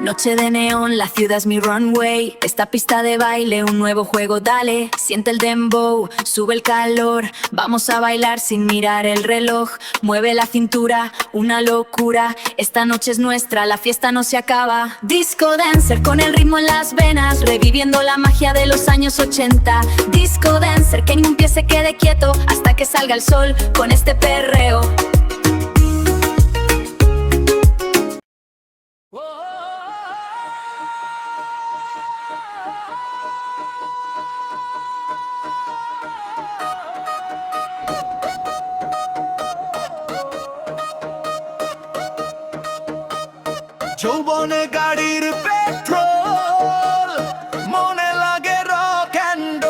Noche de neón, la ciudad es mi runway. Esta pista de baile, un nuevo juego, dale. Siente el dembow, sube el calor. Vamos a bailar sin mirar el reloj. Mueve la cintura, una locura. Esta noche es nuestra, la fiesta no se acaba. Disco dancer con el ritmo en las venas, reviviendo la magia de los años 80. Disco dancer, que ni un pie se quede quieto hasta que salga el sol con este perreo. যৌবনে গাড়ির petrol, মনে লাগে rock and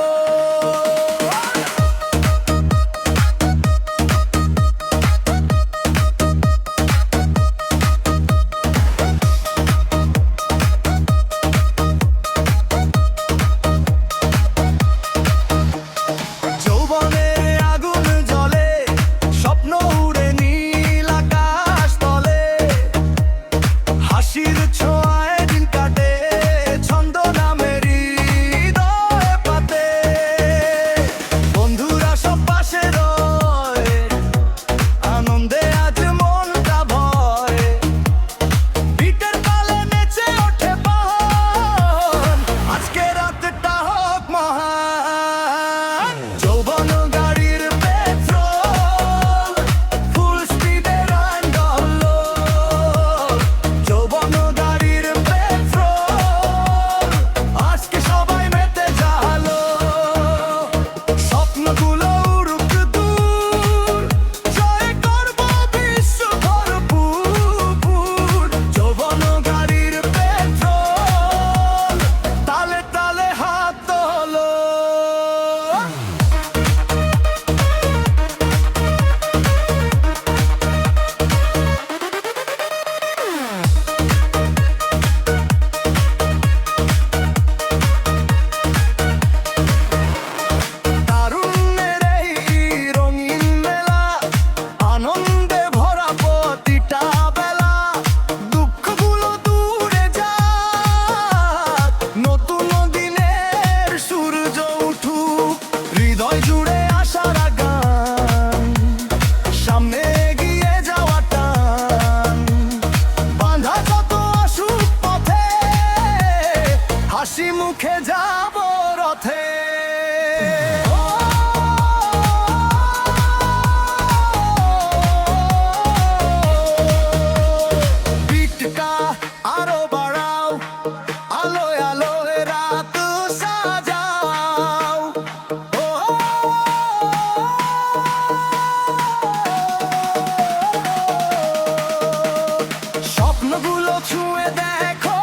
যৌবনের আগুন জ্বলে, স্বপ্ন উড়ে নীল আকাশ তলে। হাসির ছোঁয়ায় দিন কাটে, ছন্দ নামের হৃদয় পাতে। বন্ধুরা সব পাশে রয়, আনন্দে আজ মনটা ভয়। বিটের তালে নেচে ওঠে পাহাড়, আজকে রাতটা হোক মহান। যৌবন গাড়ির পেট্রোল, ফুল স্পিডে রান্ডল। যৌবন গাড়ির পেট্রোল, আজকে সবাই মেতে জালো। স্বপ্নগুলো উড়ুক দূর, জয় করব বিশ্ব ভরপুর। যৌবন গাড়ির পেট্রোল, তালে তালে হাত তোলো। তারুণ্যের এই রঙিন মেলা, আনন্দে ভরা প্রতিটা বেলা। দুঃখগুলো দূরে যাক, নতুন দিনের সূর্য উঠুক। হৃদয় জুড়ে আশার গান, সামনে এগিয়ে যাওয়া টান। বাঁধা যত আসুক পথে, হাসি মুখে যাব রথে। বিটটা আরো বাড়াও, আলোয় আলোয় রাত সাজাও। স্বপ্নগুলো ছুঁয়ে দেখো,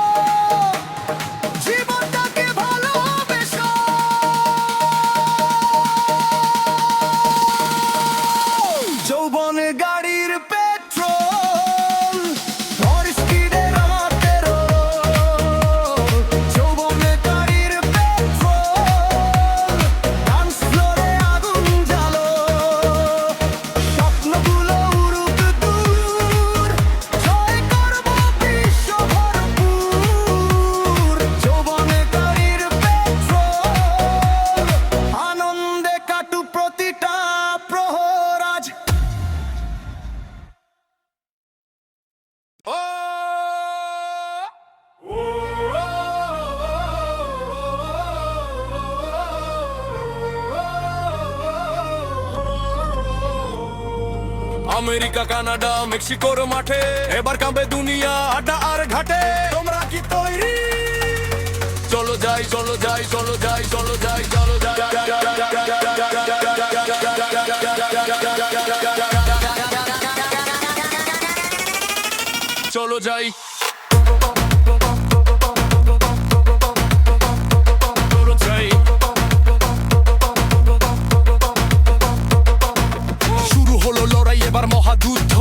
জীবনটাকে ভালোবেসো। যৌবন গাড়ির পেট্রোল, ভর স্পিডে রাতের রোল। যৌবন গাড়ির পেট্রোল, ডান্স ফ্লোরে আগুন জ্বালো। স্বপ্নগুলো উড়ুক দূর, জয় করব বিশ্ব ভরপুর। যৌবন গাড়ির পেট্রোল, আনন্দে কাটুক প্রতিটা প্রহর আজ। আমেরিকা, কানাডা, মেক্সিকোর মাঠে এবার কাঁপবে দুনিয়া আড্ডা আর ঘাটে। তোমরা কি তৈরি? চলো যাই, চলো যাই, চলো যাই, চলো যাই, চলো যাই। চলো যাই। চলো যাই। শুরু হলো লড়াই, এবার মহাযুদ্ধ।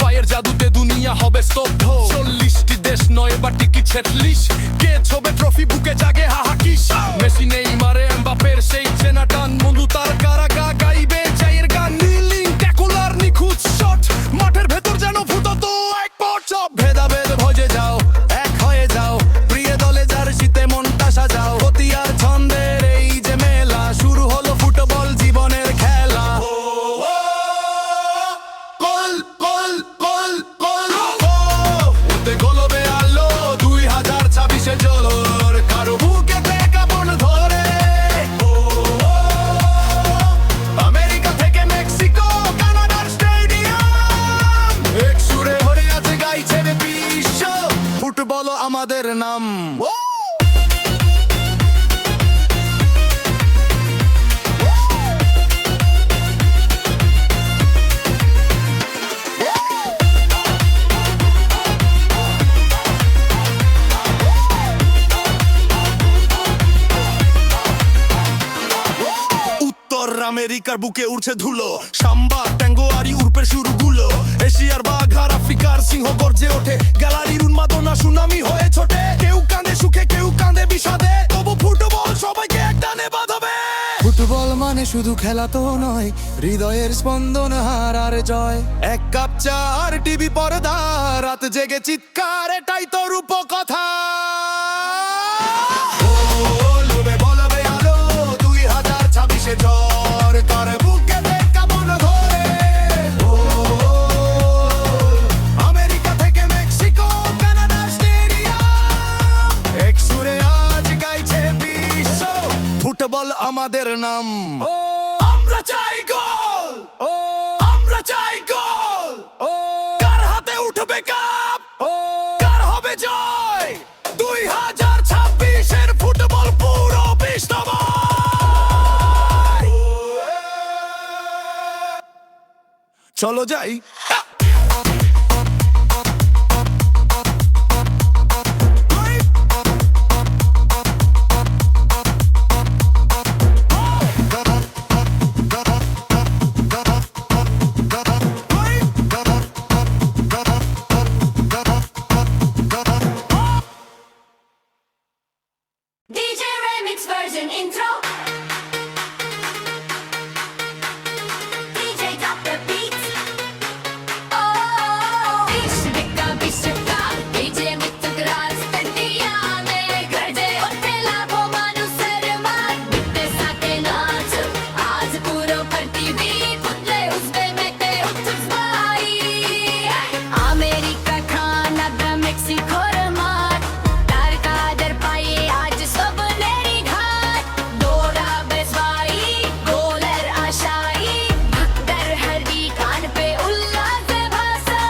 পায়ের জাদুতে দুনিয়া হবে স্তব্ধ। 40টি দেশ নয়, এবার টিকি 46। কে ছবে ট্রফি, বুকে জাগে হাহাকিস। মেসি, নেইমারে, এমবাপের সেই চেনা টান। মধু তার কারাগা গাইবে জয়ের গান। নীলিং ট্যাকল আর নিখুঁত শট, মাঠের ভেতর যেন ভূতত এক পট। সব ভেদাভেদ ভজে যাও, এক হয়ে যাও। নাম। উত্তর আমেরিকার বুকে উড়ছে ধুলো, সাম্বা ট্যাঙ্গো আরি উর্পের শুরুগুলো। এশিয়ার বাঘ আর আফ্রিকার সিংহ গর্জে ওঠে, গ্যালারির উন্মাদনা সুনামি হয়ে ছোটে। কেউ কাঁদে সুখে, কেউ কাঁদে বিষাদে, তবু ফুটবল সবাইকে এক টানে বাঁধাবে। ফুটবল মানে শুধু খেলা তো নয়, হৃদয়ের স্পন্দন হার আর জয়। এক কাপ চা আর টিভি পর্দা, রাত জেগে চিৎকার, এটাই তো রূপকথা। ও লোভে বলবে আলো, 2026 ঝড় তার বুকেতে কেমন ধরে। ও আমেরিকা থেকে মেক্সিকো, কানাডা স্টেডিয়াম, এক সুরে আজ গাইছে বিশ্ব, ফুটবল আমাদের নাম। ও আমরা চাই গোল, ও আমরা চাই গোল, ও কার হাতে উঠবে কাপ, ও কার হবে জয়। 2026 এর ফুটবল পুরো বিশ্বময়। চলো যাই। DJ Remix version intro. DJ drop the beat. Oh, Vishka, DJ Mitagras Tandiya mein garde. Otela ko manu sarman, bitte saate naach. Aaj puro bharti bhi kudle usme mete uttus bhai. America Canada Mexico mar. Dar kader paye aaj sab leri ghat. Dora beswai, goler ashai. Bhaktar hari khan pe ullas bhasa.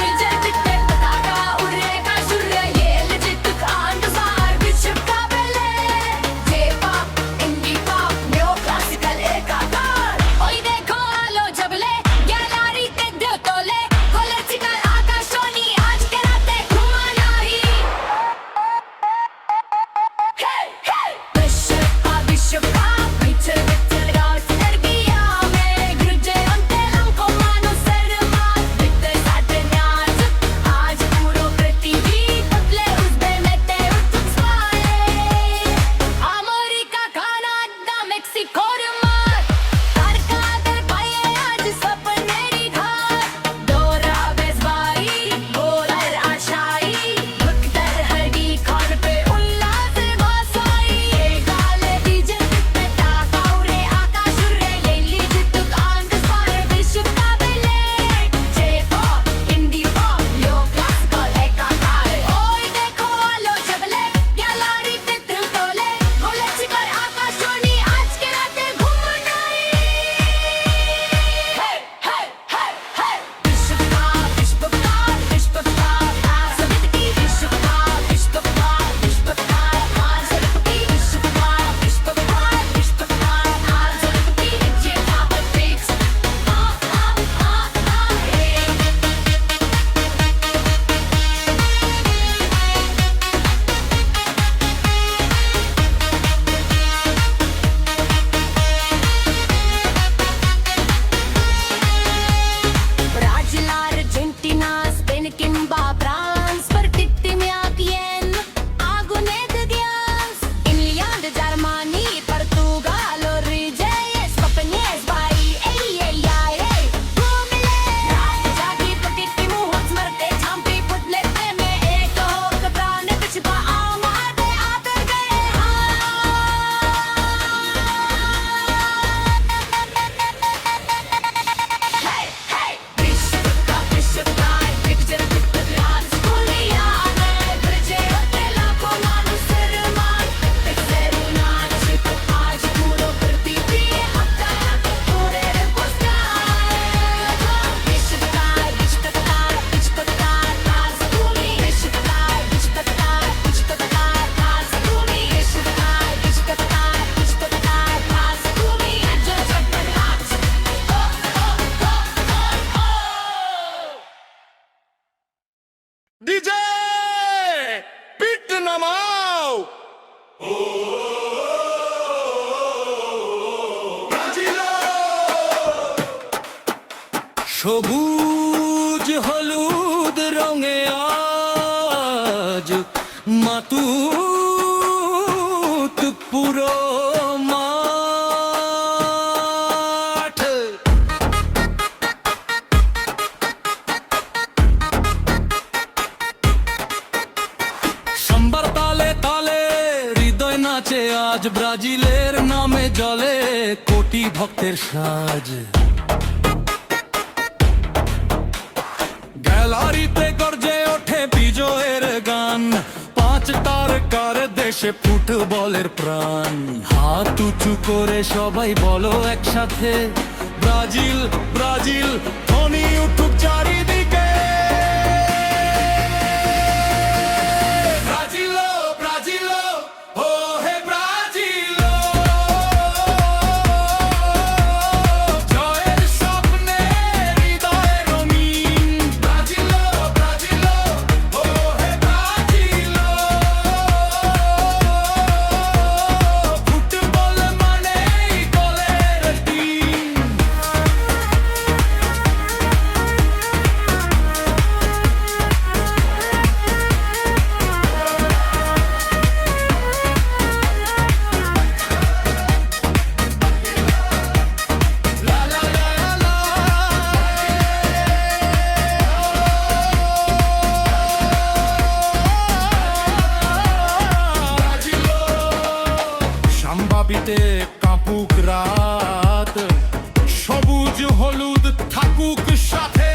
Vijay chitte pataka urega surya yel jituk andusar vishw ka bele. J-pop, indie pop, neo classical ekakar. Oi dekho alo jable, gallery te deo tole. Classical akashoni aaj ke raate ghumana hi. Hey hey, Vishwa bichar gaas Tandiya mein garde. Otela ko manu sarman, bitte saate naach. Aaj puro prithvi kudle usme mete uttus bhai. America Canada Mexico mar. Dar kader paye aaj sab leri ghat. Dora beswai, goler ashai. Bhaktar hari khan pe ullas bhasai. Gale DJ pitte taka ure akash ure yeli jituk andusar vishw ka bele. J-pop, indie pop, neo classical ekakar. Oi dekho alo jable, gallery te deo tole. Classical akashoni aaj ke raate ghumana hai. Hey hey hey hey, Vishwa sabit ki Vishwa aaj sabit ki Vishwa aaj sabit ki J-pop fix. Brazil, Argentina, Spain, Kimba, France, Pertitimia, Kien, Agunedgians, England, Germany, Portugal, Origay, Spain, Esbai, ay, Gumile, Jagi, Pertitimu, Smarte, Champi, Putle, Teme, Eko, Kaprane, Pichpa, Amade, Ater gaye Hey, hey, Vishwa, bichar DJ পিট নামাও। সবুজ হলুদ রঙে আজ মাতুত পুরো মাঠ। সাম্বার তালে তালে হৃদয় নাচে আজ, ব্রাজিলের নামে জলে কোটি ভক্তের সাজ। গ্যালারিতে গর্জে ওঠে বিজয়ের গান, পাঁচ তারকার দেশে ফুটবলের প্রাণ। হাত উঁচু করে সবাই বলো একসাথে, ব্রাজিল ব্রাজিল ধ্বনি উঠুক চারিদিকে। ব্রাজিলো ব্রাজিলো ও হে ব্রাজিলো, জয়ের স্বপ্নে হৃদয় রঙিন। ব্রাজিলো ব্রাজিলো ও হে ব্রাজিলো, ফুটবল মানেই গোলের টিম। লা লা লা লা ব্রাজিলো। সাম্বাবিতে কাঁপুক রাত, সবুজ হলুদ থাকুক সাথে।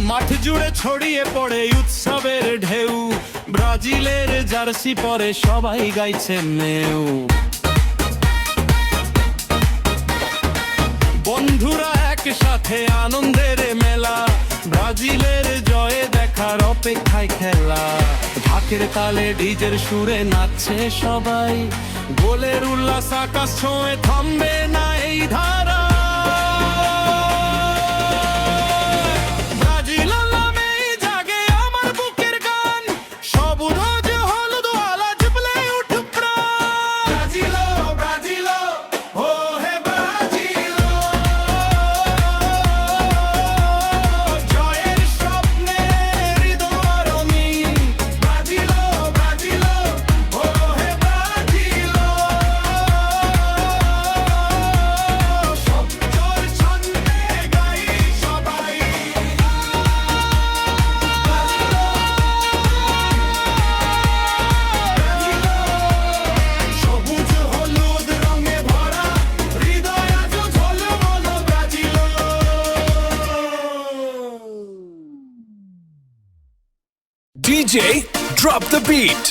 মাঠ জুড়ে ছড়িয়ে পড়ে উৎসবের ঢেউ, ব্রাজিলের জার্সি পরে সবাই গাইছে মেউ। বন্ধুরা একসাথে আনন্দের মেলা, ব্রাজিলের জয়ে দেখার অপেক্ষায় খেলা। ঢাকের তালে ডিজের সুরে নাচছে সবাই, গোলের উল্লাস আকাশ ছোঁয়ে থামবে না এই ধারা। ব্রাজিল নামেই জাগে আমার বুকের গান, সবুজ হলুদ আলা জুবলে উঠুক প্রাণ। ব্রাজিলো ব্রাজিলো ও হে ব্রাজিলো, জয়ের স্বপ্নে হৃদয় রঙিন। ব্রাজিলো ব্রাজিলো ও হে ব্রাজিলো, শব্দের ছন্দে গাই সবাই। সবুজ হলুদ রঙে ভরা হৃদয় আজ ঝলমল ব্রাজিলো। DJ, drop the beat.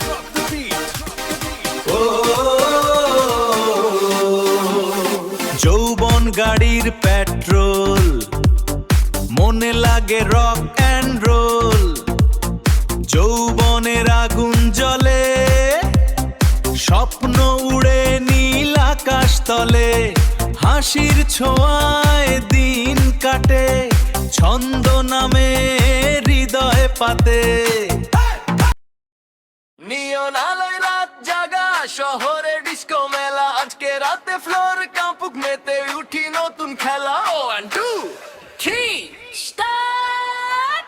যৌবন গাড়ির পেট্রোল, মনে লাগে রক অ্যান্ড রোল। যৌবনের আগুন জ্বলে, স্বপ্ন উড়ে নীল আকাশ তলে। হাসির ছোঁয়ায় দিন কাটে, ছন্দ নামে হৃদয় পাতে। নিয়ন আলোয় রাত জাগা শহরে ডিস্কো মেলা, আজকে রাতে ফ্লোর কাঁপুক মেতে উঠি নতুন খেলা। 1 2 3 স্টার্ট।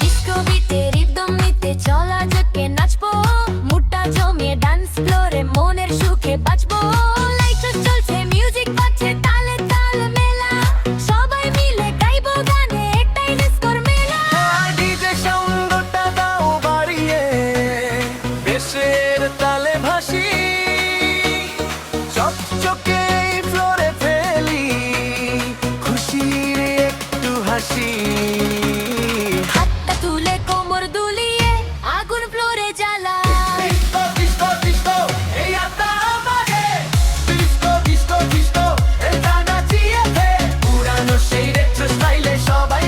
ডিস্কো বিটে রিদম নিতে চলা যাকে নাচবো, মুডটা জমিয়ে ডান্স ফ্লোরে মনের সুখে বাঁচবো। লাইট চলছে মিউজিক বাজছে তালে তাল মেলা, সবাই মিলে গাইবো গানে একটাই ডিস্কোর মেলা। ডিজে সাউন্ডটা দাও বাড়িয়ে, বেশের তালে ভাসি, চকচকে এই ফ্লোরে ফেলি খুশির একটু হাসি। হাতটা তুলে কোমর দুলিয়ে আগুন ফ্লোরে জ্বালায়। ডিস্কো ডিস্কো ডিস্কো এই আত্মা আমাকে, ডিস্কো ডিস্কো ডিস্কো এটা নাচিয়েছে, পুরানো সেই রেট্রো স্টাইলে সবাই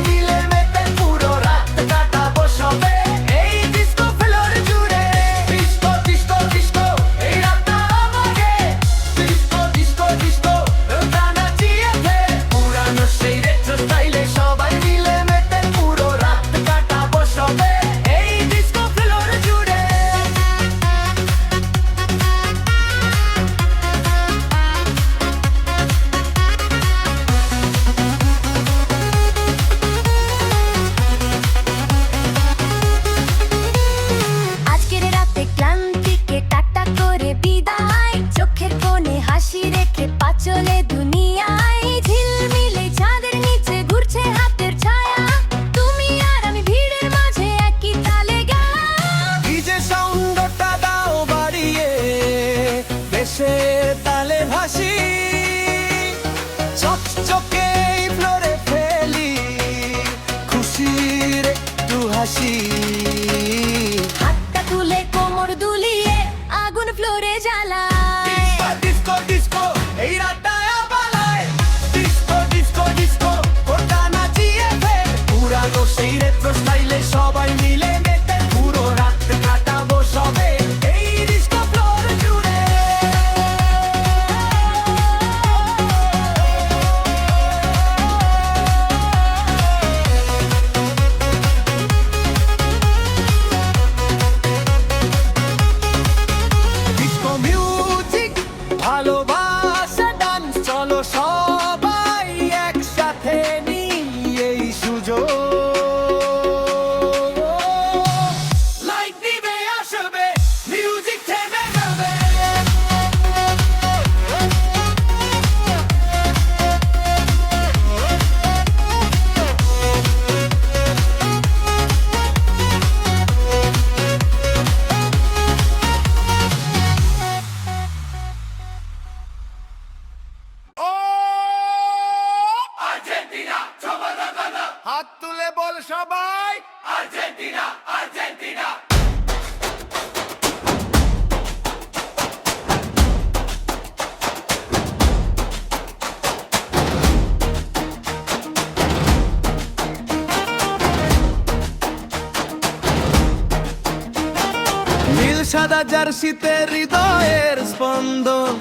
নীল সাদা জার্সিতে হৃদয়ের স্পন্দন,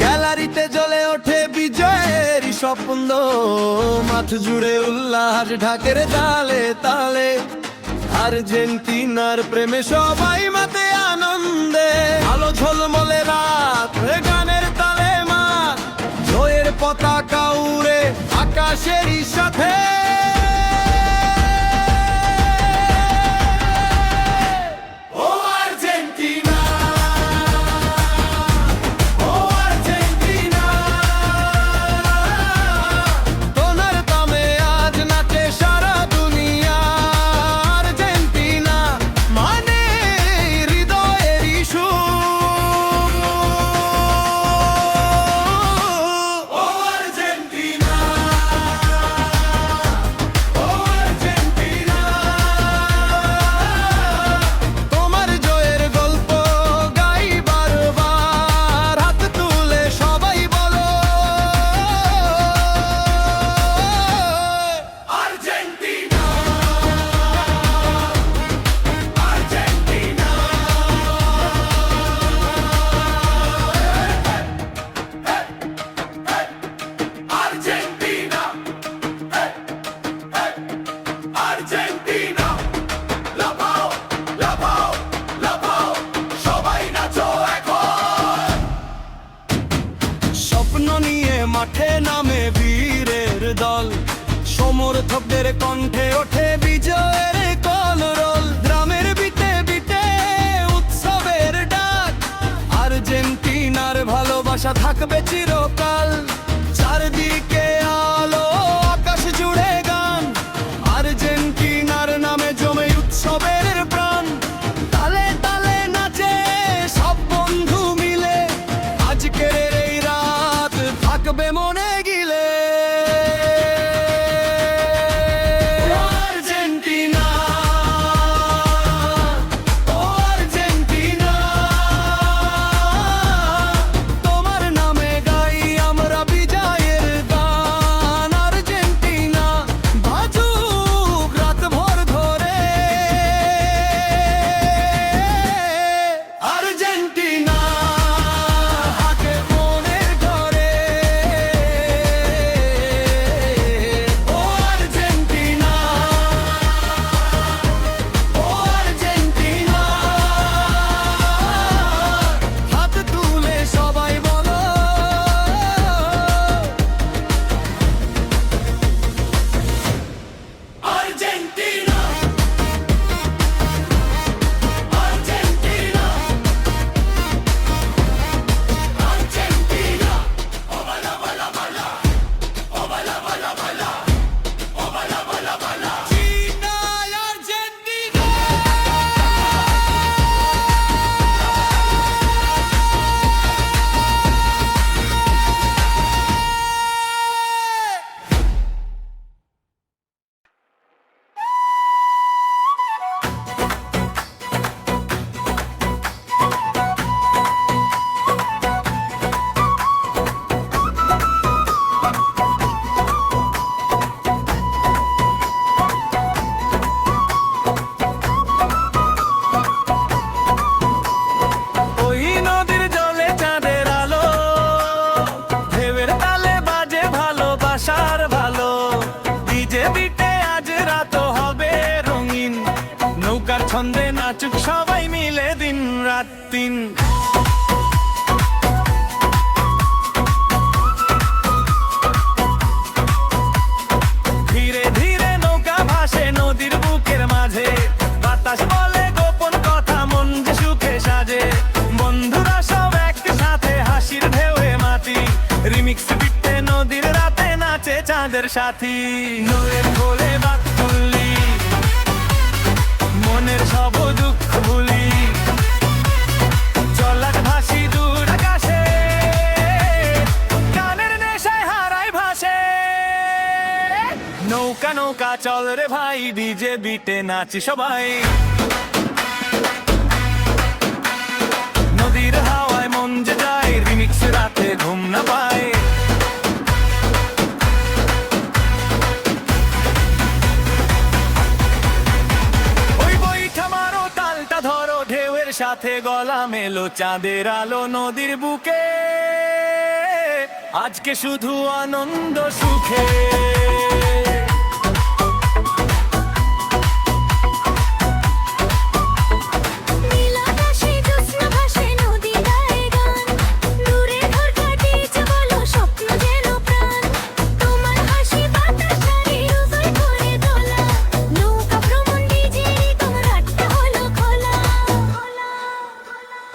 গ্যালারিতে জ্বলে ওঠে বিজয়ের স্বপ্ন। মাঠ জুড়ে উল্লাস ঢাকের তালে তালে, আর্জেন্টিনার প্রেমে সবাই মাতে আনন্দে। আলো ঝলমলে রাত, গানের তালে মা, জয়ের পতাকা উড়ে আকাশেরই সাথে। ও আর্জেন্টিনা, ও আর্জেন্টিনা, তোমার দামে আজ নাচে সারা দুনিয়া। আর্জেন্টিনা মানে হৃদয়েরই সুর। ও আর্জেন্টিনা, ও আর্জেন্টিনা, তোমার জয়ের গল্প গাই বারবার, হাত তুলে সবাই বলো আর্জেন্টিনা, আর্জেন্টিনা। আর্জেন্টিনা, আর্জেন্টিনা, লাফাও লাফাও লাফাও, সবাই নাচো এখন। স্বপ্ন নিয়ে মাঠে নামে বীরের দল, সমর্থকদের কণ্ঠে ওঠে বিজয়ের কলরোল। গ্রামের বিটে বিটে উৎসবের ডাক, আর্জেন্টিনার ভালোবাসা থাকবে চিরকাল। চারদিকে আলো, আকাশ জুড়ে গান, আর্জেন্টিনার নামে জমে উৎসবের প্রাণ। তালে তালে নাচে সব বন্ধু মিলে, আজকের এই রাত থাকবে মনে গিলে। আর্জেন্টিনা, ও আর্জেন্টিনা, তোমার নামে গাই আমরা বিজয়ের গান। আর্জেন্টিনা বাজুক রাত ভর ধরে। আর্জেন্টিনা হাকে মনের ঘরে। ও আর্জেন্টিনা, ও আর্জেন্টিনা, হাত তুলে সবাই বলো আর্জেন্টিনা, আর্জেন্টিনা, আর্জেন্টিনা। ও বালা বালা বালা, ও বালা বালা বালা, ও বালা বালা বালা। চিনা আর্জেন্টিনা। ওই নদীর জলে চাঁদের আলো, ঢেউয়ের তালে বাজে ভালোবাসার ভালো। ডিজে বিটে আজ রাত হবে রঙিন, নৌকার ছন্দে নাচুক সবাই মিলে দিন রাত দিন। ধীরে ধীরে নৌকা ভাসে নদীর বুকের মাঝে, বাতাস বলে গোপন কথা, মন যে সুখে সাজে। বন্ধুরা সব একসাথে হাসির ঢেউয়ে মাতি, রিমিক্স বিটে নদীর রাতে নাচে চাঁদের সাথী। নূরের কোলে বাত তুললি, মনের সব দুঃখ ভুলি, চলাক ভাসি দূর আকাশে, গানের নেশায় হারাই ভাসে। নৌকা নৌকা চল রে ভাই ডিজে বিটে নাচি সবাই নদীর হাওয়ায় মন যে যায় রিমিক্স রাতে ঘুম না পায় ওই বইটা মারো তালটা ধরো ঢেউয়ের সাথে গলা মেলো চাঁদের আলো নদীর বুকে আজকে শুধু আনন্দ সুখে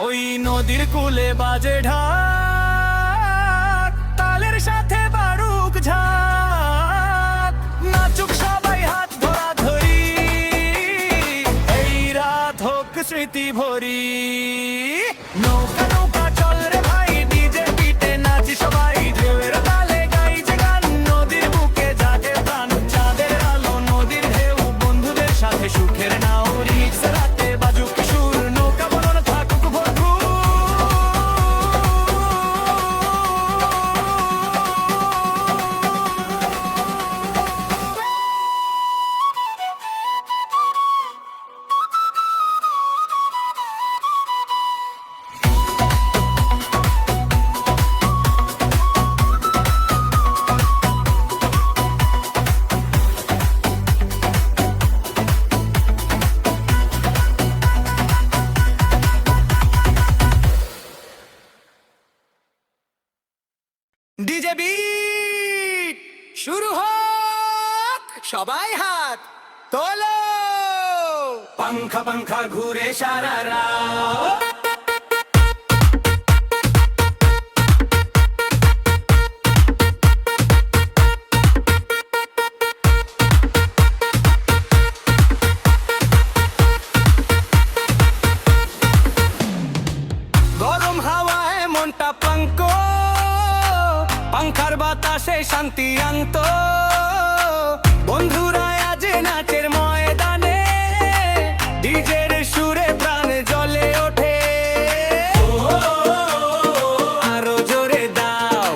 ওই নদীর কূলে বাজে ঢাক তালের সাথে বারুক ঝাঁক নাচুক সবাই হাত ধরা ধরি এই রাত হোক স্মৃতি ভরি নৌকা নৌকা চল রে ভাই ডিজে বিটে নাচি সবাই ঢেউয়ের তালে গাই যে গান নদীর বুকে জাগে প্রাণ চাঁদের আলো নদীর ঢেউ বন্ধুদের সাথে সুখের নাও রিক্স রাতে বাজুক সুর নৌকা বলন থাকুক বন্ধু ডিজে বিট শুরু হোক সবাই হাত তোলো পাংখা পাংখা ঘুরে সারা রাত গরম হাওয়ায় মনটা পাঙ্ক পাংখার বাতাসে শান্তি আনত বন্ধুরা আজ নাচের ময়দানে ডিজের সুরে প্রাণ জ্বলে ওঠে আরো জোরে দাও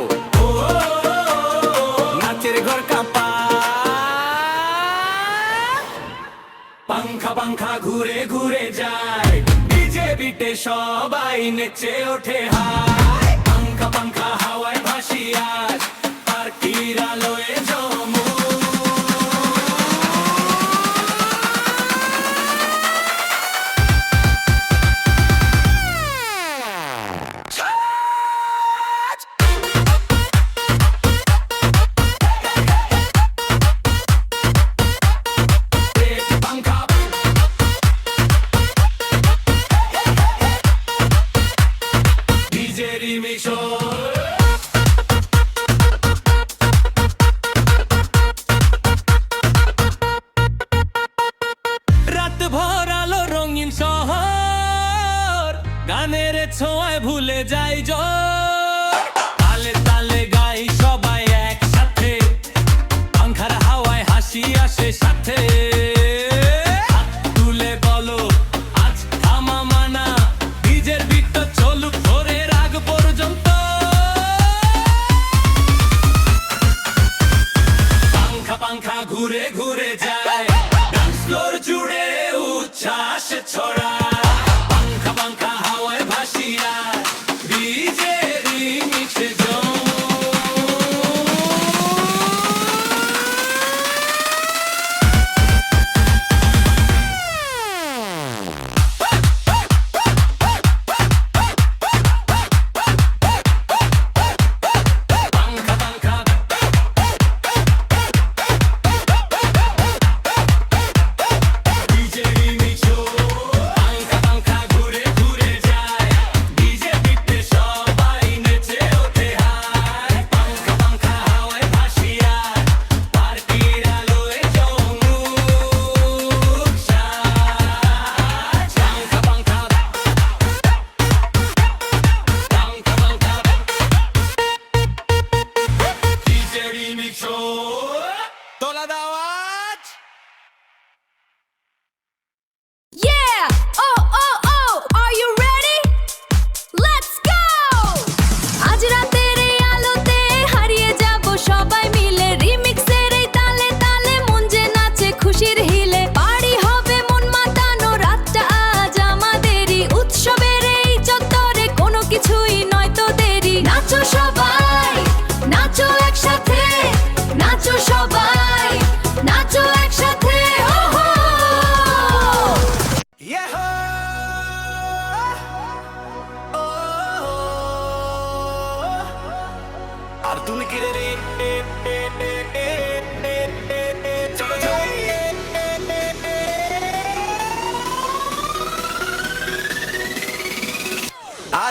নাচের ঘর কাঁপা পাংখা পাংখা ঘুরে ঘুরে যায় ডিজে বিটে সবাই নেচে ওঠে হায় পাংখা পাংখা হাওয়ায় ভাসি আজ পার্টির আলোয় জমু পাংখা ডিজে রিমিক্স রাত ভর আলো রঙিন শহর গানের ছোঁয়ায় ভুলে যাই জ্বর তালে তালে গাই সবাই একসাথে পাংখার হাওয়ায় হাসি আসে সাথে হাত তুলে বলো আজ থামা মানা ডিজের বিটটা চলুক ভোরের আগ পর্যন্ত পাংখা পাংখা ঘুরে ঘুরে যায় ডান্স ফ্লোর জুড়ে উচ্ছ্বাস ছড়ায় পাংখা পাংখা হাওয়ায় ভাসিয়া ডিজে রিমিক্স পাংখা পাংখা ডিজে রিমিক্স পাংখা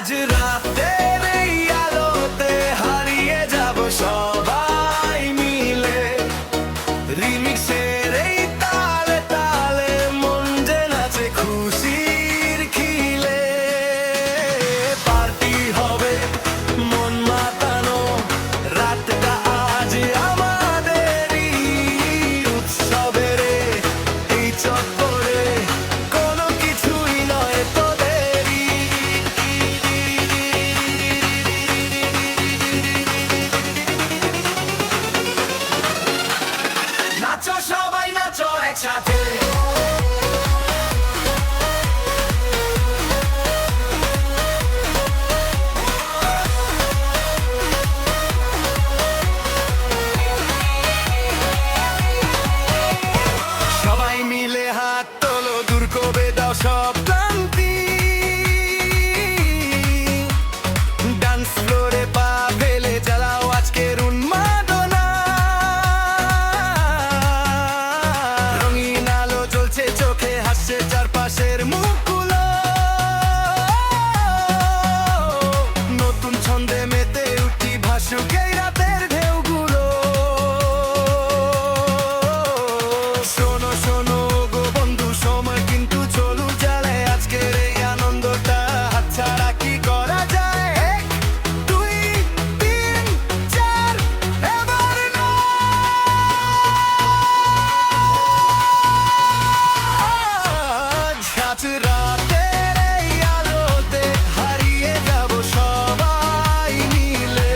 আজ রাতের এই আলোতে হারিয়ে যাব সবাই মিলে রিমিক্সের এই তালে তালে মন যে নাচে খুশির খিলে পার্টি হবে মন মাতানো রাতটা আজ আমাদেরই উৎসবের এই চক্করে কোনো কিছুই নয় তোদেরই নাচো সবাই নাচো একসাথে সবাই মিলে হাত তোলো দূর করে দাও সব ক্লান্তি ডান্স ফ্লোরে পা ফেলে জ্বালাও আজকের উন্মাদনা রঙিন আলো জ্বলছে চোখে হাসছে চারপাশের মুখগুলো নতুন ছন্দে মেতে উঠি ভাসুক এই রাতের ঢেউগুলো শোনো শোনো গো বন্ধু সময় কিন্তু চলু চলে আজকের এই আনন্দটা হাতছাড়া কি করা যায় এক, দুই, তিন, চার, এবার না আজ রাতের এই আলোতে হারিয়ে যাব সবাই মিলে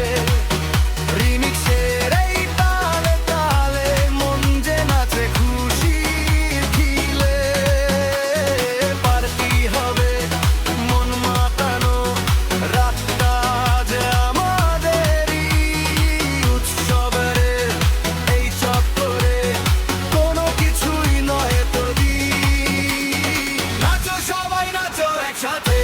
রিমিক্সের এই তালে তালে মন যে নাচে খুশির খিলে পার্টি হবে মন মাতানো রাতটা আজ আমাদেরই উৎসবের এই চক্করে কোনো কিছুই নয় তোরই নাচো সবাই নাচো একসাথে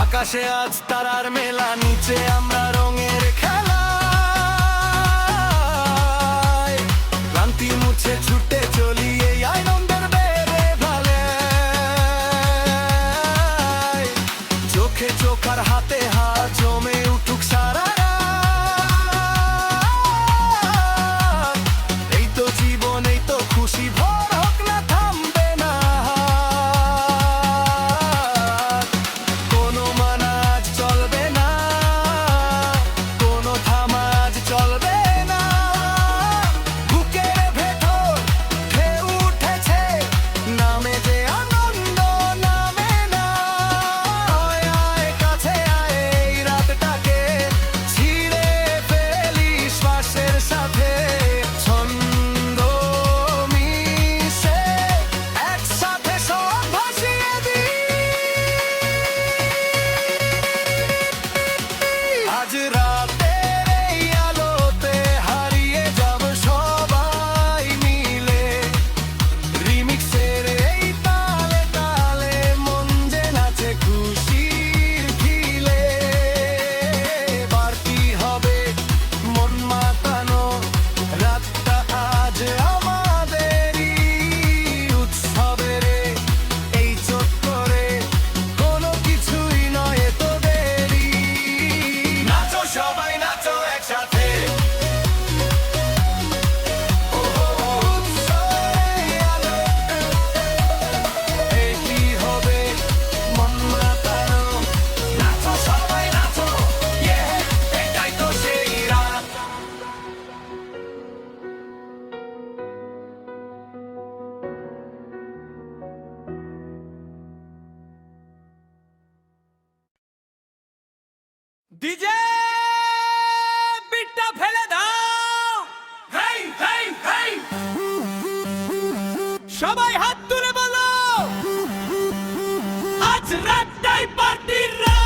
আকাশে আজ তারার মেলা নিচে আমরা রঙের খেলা ক্লান্তি মুছে ছুটে চলি এই আনন্দের বেড়ে ভালে চোখে চোখ আর হাতে হাত জমে উঠুক সারা রাত। এই তো জীবন এই তো খুশি ভর হোক না থামবে না কোনো মানাজ চলবে না কোনো থামাজ চলবে না বুকের ভেতর ঢেউ উঠেছে নামে যে আনন্দ নামে না আয় আয় কাছে আয় এই রাতটাকে ছিঁড়ে ফেলি শ্বাসের সাথে ছন্দ মিশে একসাথে সব ভাসিয়ে দিই আজ রাতের এই আলোতে হারিয়ে যাব সবাই মিলে রিমিক্সের এই তালে তালে মন যে নাচে খুশির খিলে পার্টি হবে মন মাতানো রাতটা আজ আমাদেরই উৎসবের এই চক্করে কোনো কিছুই নয় তোদেরই নাচো সবাই নাচো একসাথে উৎসবের আলো এই কি হবে মন মাতানো নাচো সবাই নাচো এটাই তো সেই রাত ডিজে বিটটা ফেলে দাও হেই হেই হেই সবাই হাত তুলে বলো আজ রাতটাই পার্টির রাত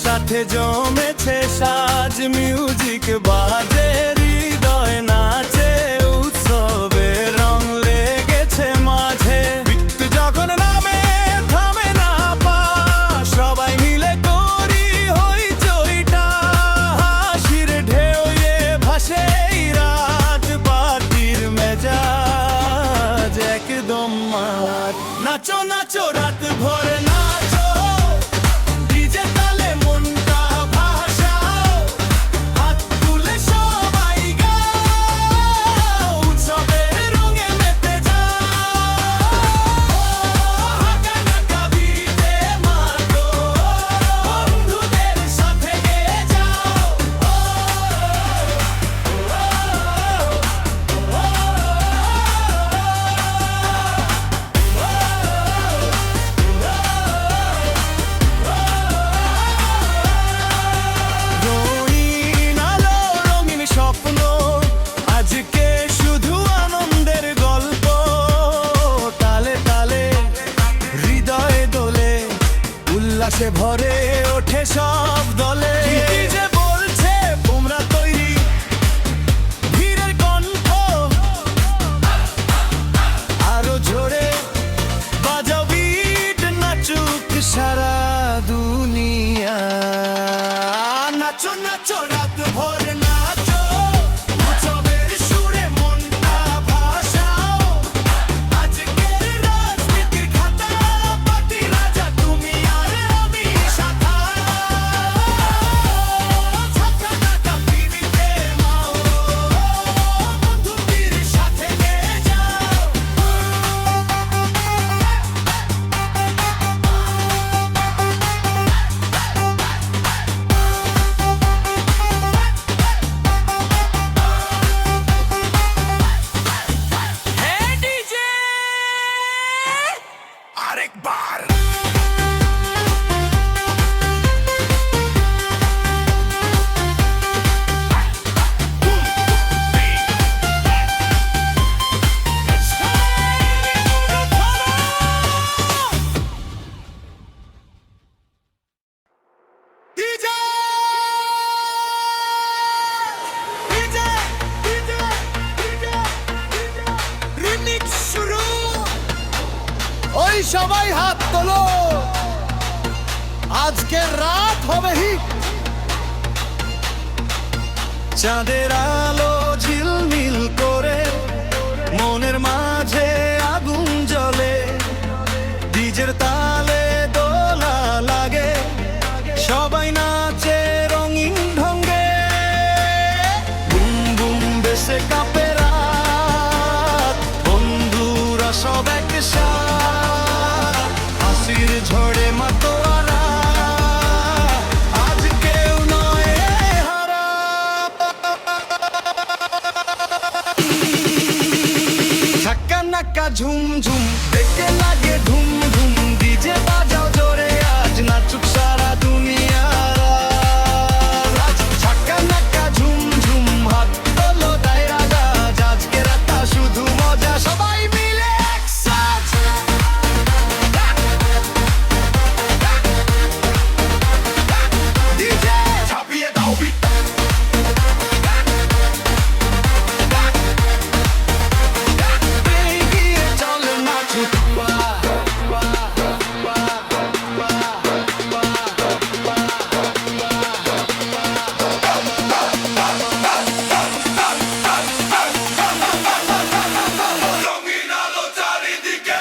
সাথে জমেছে সাজ, মিউজিক বাজে হৃদয় নাচে, উৎসবে রং লেগেছে মাঝে। বিট যখন নামে থামে না পা, সবাই মিলে করি হইচইটা, হাসির ঢেউয়ে ভাসে এই রাত, পার্টির মেজাজ একদম মাত। নাচো নাচো রাত ভোর নাচো, ডিজে তালে মনটা ভাসাও, হাত তুলে সবাই গাও, উৎসবের রঙে মেতে যাও। হাঁকা নাকা বিটে মাতো, বন্ধুদের সাথে গেয়ে যাও। রঙিন আলো রঙিন স্বপ্ন, আজকে শুধু আনন্দের গল্প, তালে তালে হৃদয়ে দোলে, উল্লাসে ভরে ওঠে সব দলে। যে বলছে তোমরা তৈরি, ভিড়ের কণ্ঠ আরো জোরে বাজাও বিট, নাচুক সারা দুনিয়া। নাচো নাচো রাত ভোর নাচো, উৎসবের সুরে মনটা ভাসাও, আজকের রাজনীতির খাতা, পার্টি রাজা তুমি আর আমি সাথা। ছাকা নাকা পিড়িতে মাও, বন্ধুদের সাথে গেয়ে যাও। হ্যাঁ ডিজে, আরেকবার DJ, DJ, DJ, DJ, remix শুরু। ওই সবাই হাত তোলো, আজকের রাত হবে হিট। চাঁদের আলো ঝিলমিল করে, মনের মাঝে আগুন জ্বলে, ডিজের তালে দোলা লাগে, সবাই নাচে রঙিন ঢঙ্গে, বুম বুম বেসে কাঁপে রাত, বন্ধুরা সব একসাথ, হাসির ঝড়ে মাতোয়ারা, আজ কেউ নয় হারা। ধাক্কা নাক্কা ঝুম ঝুম দেখে লাগে ধুম ধুম, ডিজে বাজাও জোরে, আজ নাচুক সারা দুনিয়া। ধাক্কা নাক্কা ঝুম ঝুম, হাত তোলো দায়রা গাছ, আজকে রাতটা শুধু মজা, সবাই মিলে একসাথে। ডিজে ছাপিয়ে দাও বিট, এগিয়ে চলে নাচুক বা, বা, বা, বা, বা, বা। রঙিন আলো চারিদিকে।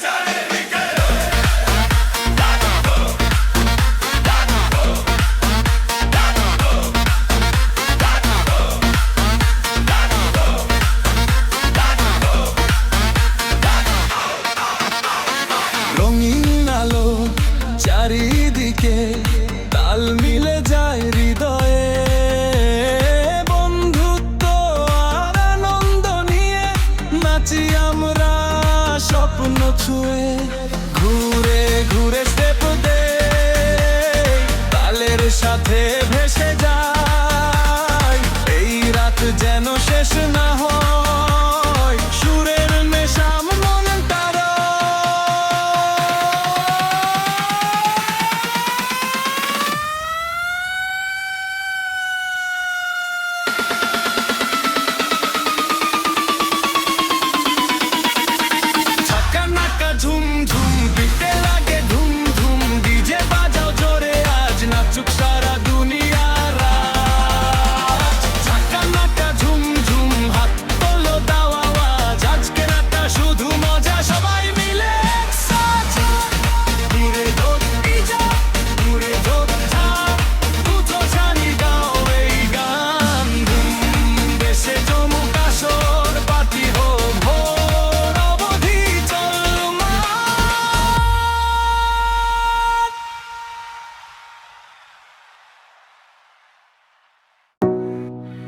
মিলে চারিদিকে। রঙিন আলো চারিদিকে, তাল মিলে যায় হৃদয়ে, বন্ধুত্ব আর আনন্দ নিয়ে নাচি আমরা স্বপ্ন ছুঁয়ে। ঘুরে ঘুরে স্টেপ দে, তালের সাথে ভেসে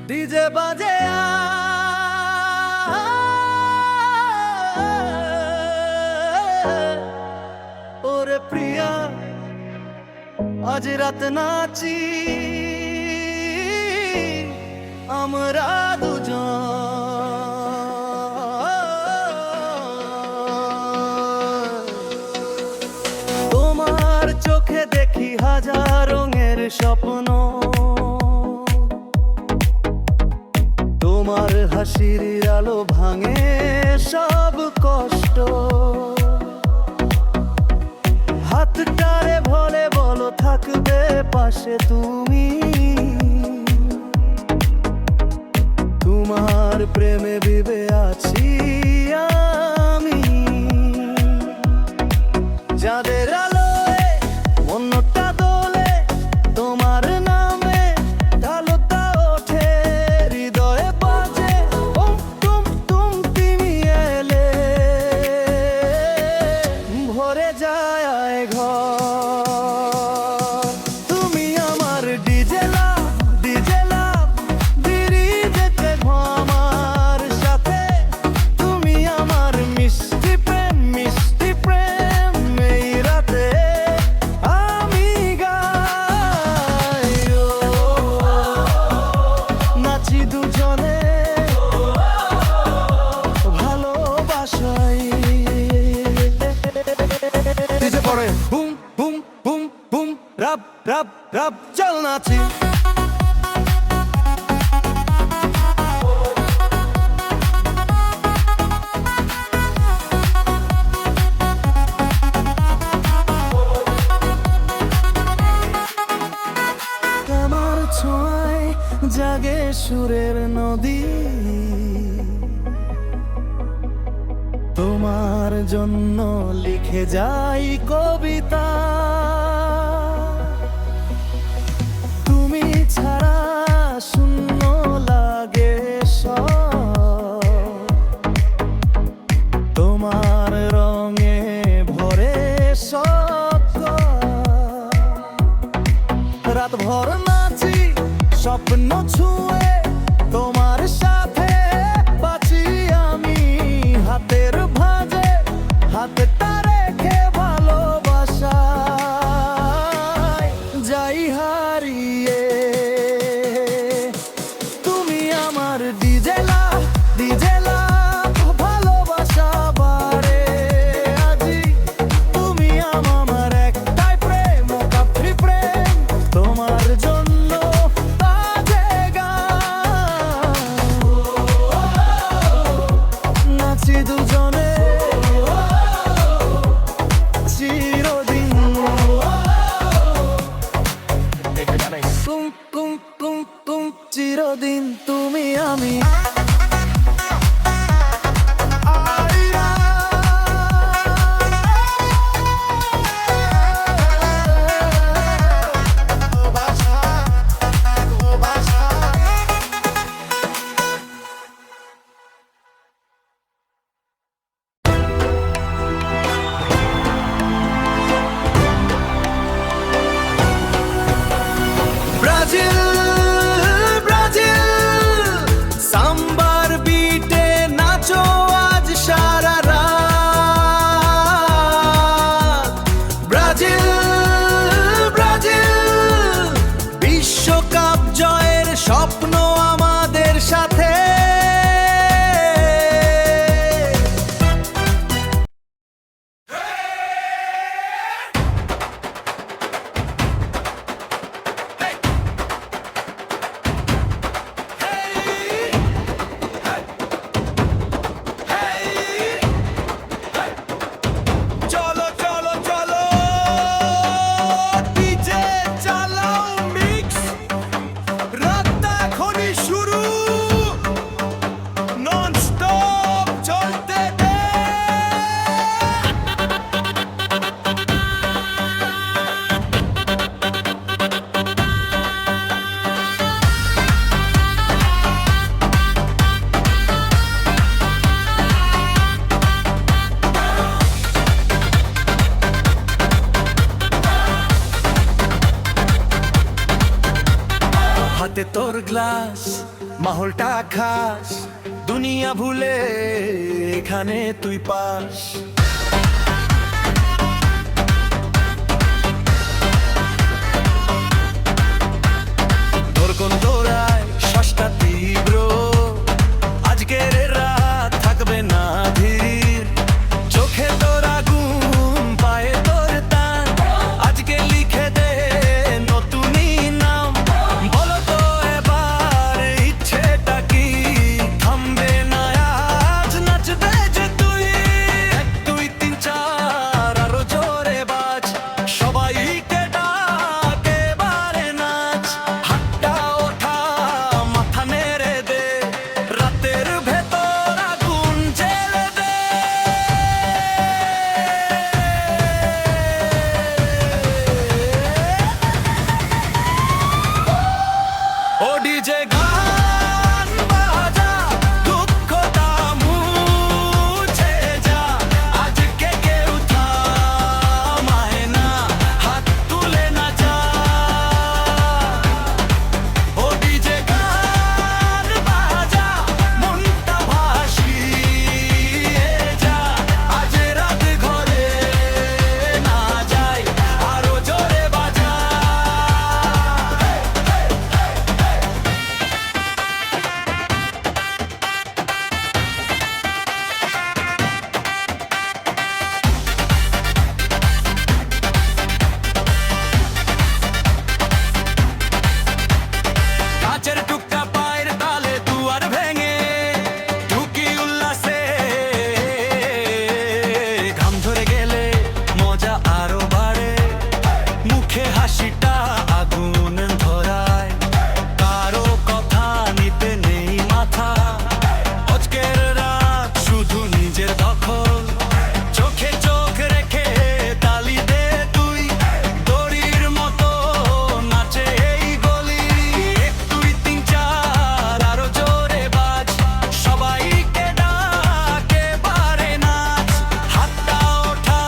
ডিজে বাজে ওরে প্রিয়া আজ রাত নাচি আমরা দুজন তোমার চোখে দেখি হাজার রঙের স্বপ্ন তোমার হাসির আলো ভাঙে সব কষ্ট হাতটারে ভরে বলো থাকবে পাশে তুমি তোমার প্রেমে বিবে আছি আমি যাদের আলোয় মনটা দোলে তোমার নামে আলোটা ওঠে হৃদয়ে বাজে তুম তুম তুমি এলে ভরে যায় ঘর তুমি আমার ডিজে লাভ দিরি যেতে আমার সাথে তুমি আমার মিষ্টি প্রেম এই রাতে আমি গাই ও, নাচি দুজনে ভালোবাসাই ডিজে পড়ে বুম বুম বুম বুম রাব রাব রাব চল নাচি তোমার ছোঁয়ায় জাগে সুরের নদী তোমার জন্য লিখে যাই কবিতা তুমি ছাড়া শূন্য লাগে সব তোমার রঙে ভরে সব রাত ভর নাচি স্বপ্ন ছুঁয়ে তোমার সাথে বাঁচি আমি হাতের ভাঁজে হাতটা রেখে ভালোবাসায় যাই হারিয়ে তুমি আমার ডিজে লাভ ভালোবাসা বাড়ে আজি তুমি আমার একটাই প্রেম কাফি প্রেম তোমার জন্য বাজে গান নাচি দুজনে চিরদিন কুম কুম কুম কুম চিরদিন তুমি আমি ব্রাজিল ব্রাজিল সাম্বার বিটে নাচো আজ সারা রাত ব্রাজিল ব্রাজিল বিশ্বকাপ জয়ের স্বপ্ন আমাদের সাথে চলো চলো চলো ডিজে চালাও মিক্স রাতটা এখনই হাতে তোর গ্লাস মাহলটা খাস দুনিয়া ভুলে এখানে তুই পাস তোর কোন দৌড়ায় শ্বাসটা তীব্র আজকের রাত থাকবে না ধীর চোখে তোর আগুন পায়ে তোর টান আজকে লিখে দে নতুনই নাম বলো তো এবার ইচ্ছেটা কি থামবে না আজ নাচবে যে তুই 1 2 3 4 আরো জোরে বাজ সবাইকে ডাক এবারে নাচ হাতটা ওঠা মাথা নেড়ে দে রাতের ভেতর আগুন জ্বেলে দে ও ডিজে গান বাজা দুঃখটা মুছে যা আজকে কেউ থামায় না হাত তুলে না যা ও ডিজে গান বাজা মনটা ভাসিয়ে যা আজ রাত ঘরে না যাই আরো জোরে বাজা কাচের টুকটা পায়ের তালে দুয়ার ভেঙে ঢুকি উল্লাসে ঘাম ধরে গেলে মজা আরো বাড়ে মুখে হাসিটা আগুন ধরায় কারো কথা নিতে নেই মাথা আজকের রাত শুধু নিজের দখল চোখে চোখ রেখে তালি দে তুই দড়ির মতো নাচে এই গলি 1 2 3 4 আরো জোরে বাজ সবাইকে ডাক এবারে নাচ হাতটা ওঠা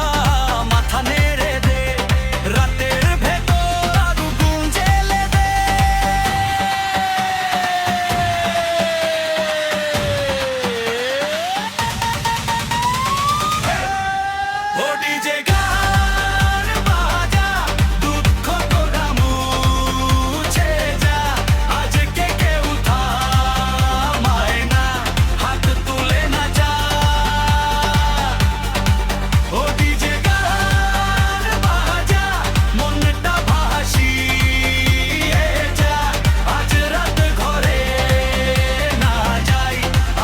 মাথা নেড়ে দে রাতের ভেতর আগুন জ্বেলে দে ও ডিজে গান বাজা দুঃখ তোরা মুছে যা আজকে কেউ থামায় না হাত তুলে না যা ও ডিজে গান বাজা মনটা ভাসিয়ে যা আজ রাত ঘরে না যাই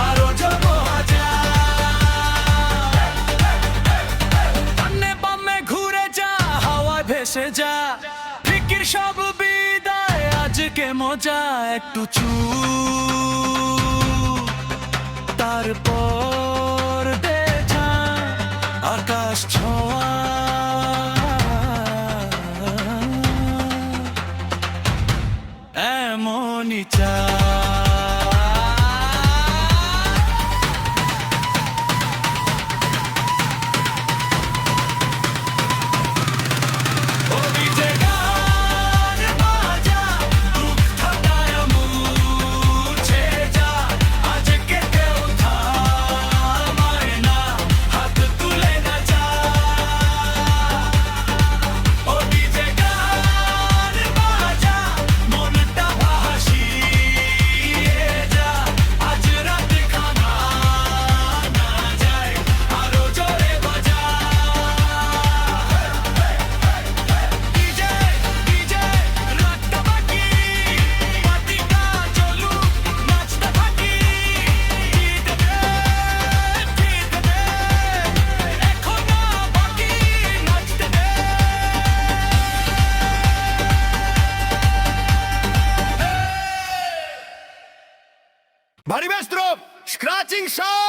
আরো জোরে বাজা ডানে বামে ঘুরে যা হাওয়ায় ভেসে যা ফিকির সব বিদায় আজকে মজা একটু চুপ তারপর দেখা আকাশ ছোঁয়া এমনই চা ও ডিজে গান বাজা দুঃখটা মুছে যা আজকে কেউ থামায় না হাত তুলে না যা ও ডিজে গান বাজা মনটা ভাসিয়ে যা আজ রাত খানা না যায় আরো জোরে বাজা ডিজে ডিজে রাতটা বাকি পাতিটা চলুক নাচটা থাকি জিতে দে এখনো বাকি নাচতে দে Bari Mestro, Scratching Show!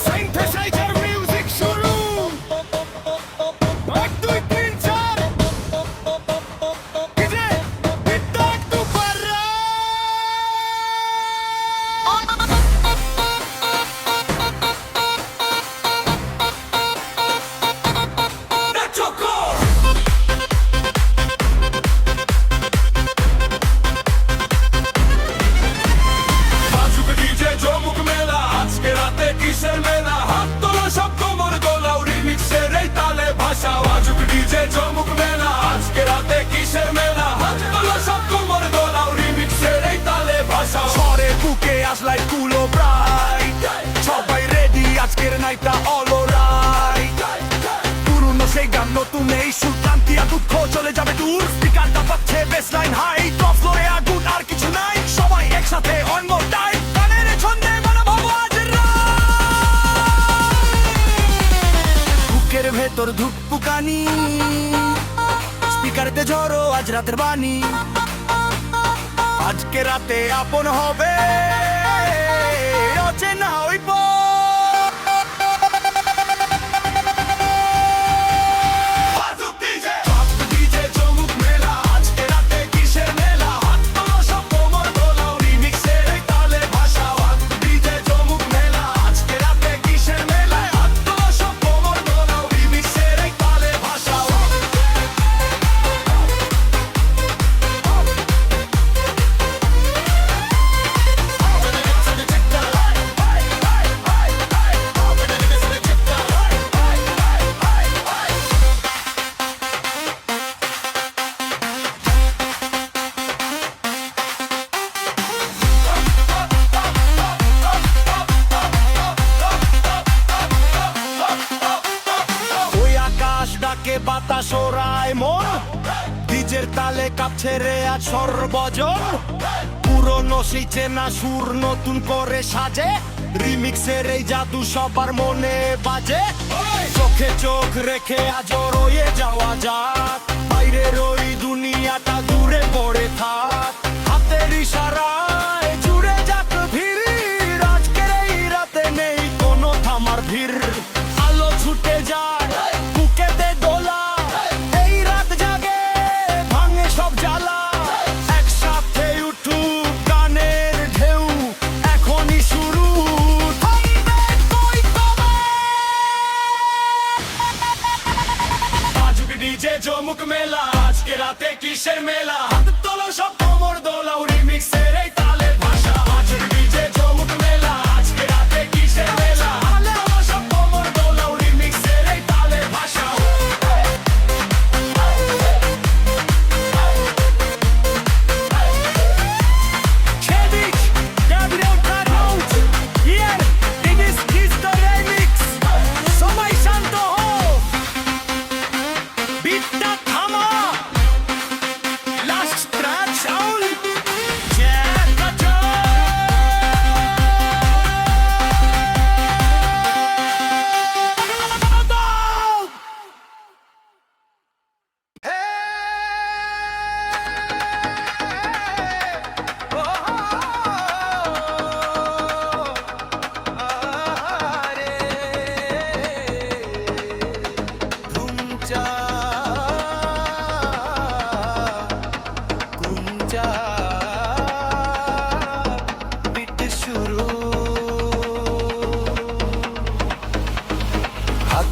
Synthesizer music শুরু 1 2 3 4 ডিজে বিটটা একটু বাড়া নাইটা অলরাইট পুরনো সেই গান নতুন এই সুর ক্লান্তি আর দুঃখ চলে যাবে দূর স্পিকারটা পাচ্ছে বেসলাইন হাই টপ ফ্লোরে আগুন আর কিছু নাই সবাই একসাথে অন মোর টাইম গানের ছন্দে মানা ভাবো আজ বুকের ভেতর ধুকপুকানি স্পিকারতে ঝড়ো আজ রাতের বাণী আজকে রাতে আপন হবে অচেনা হইব ডাকে বাতাস ওরায় মন ডিজের তালে কাঁপছে রে আজ সর্বজন পুরনো সেই চেনা সুর নতুন করে সাজে রিমিক্সের এই জাদু সবার মনে বাজে চোখে চোখ রেখে আজ রয়ে যাওয়া যাক বাইরের ওই দুনিয়াটা দূরে পড়ে থাক হাতের ইশারায় জুড়ে যাক ভিড় আজকের এই রাতে নেই কোনো থামার ভিড় আলো ছুটে যায় বুকেতে দোলা এই রাত জাগে ভাঙে সব জ্বালা একসাথে উঠু গানের ঢেউ এখনই শুরু আজকে ডিজে জমুক মেলা আজকে রাতে কিসের মেলা হাত তোলো সব কোমর দোলাও রিমিক্সের এই তালে ভাষা আজকে ডিজে জমুক মেলা আজকে রাতে কিসের মেলা হাত তোলো সব কোমর দোলাও রিমিক্সের এই তালে ভাষা Kiedyś Gabriel Karnout Hier, dit is Kisto Remix Somai Santo Ho Bitta Thama Last track sound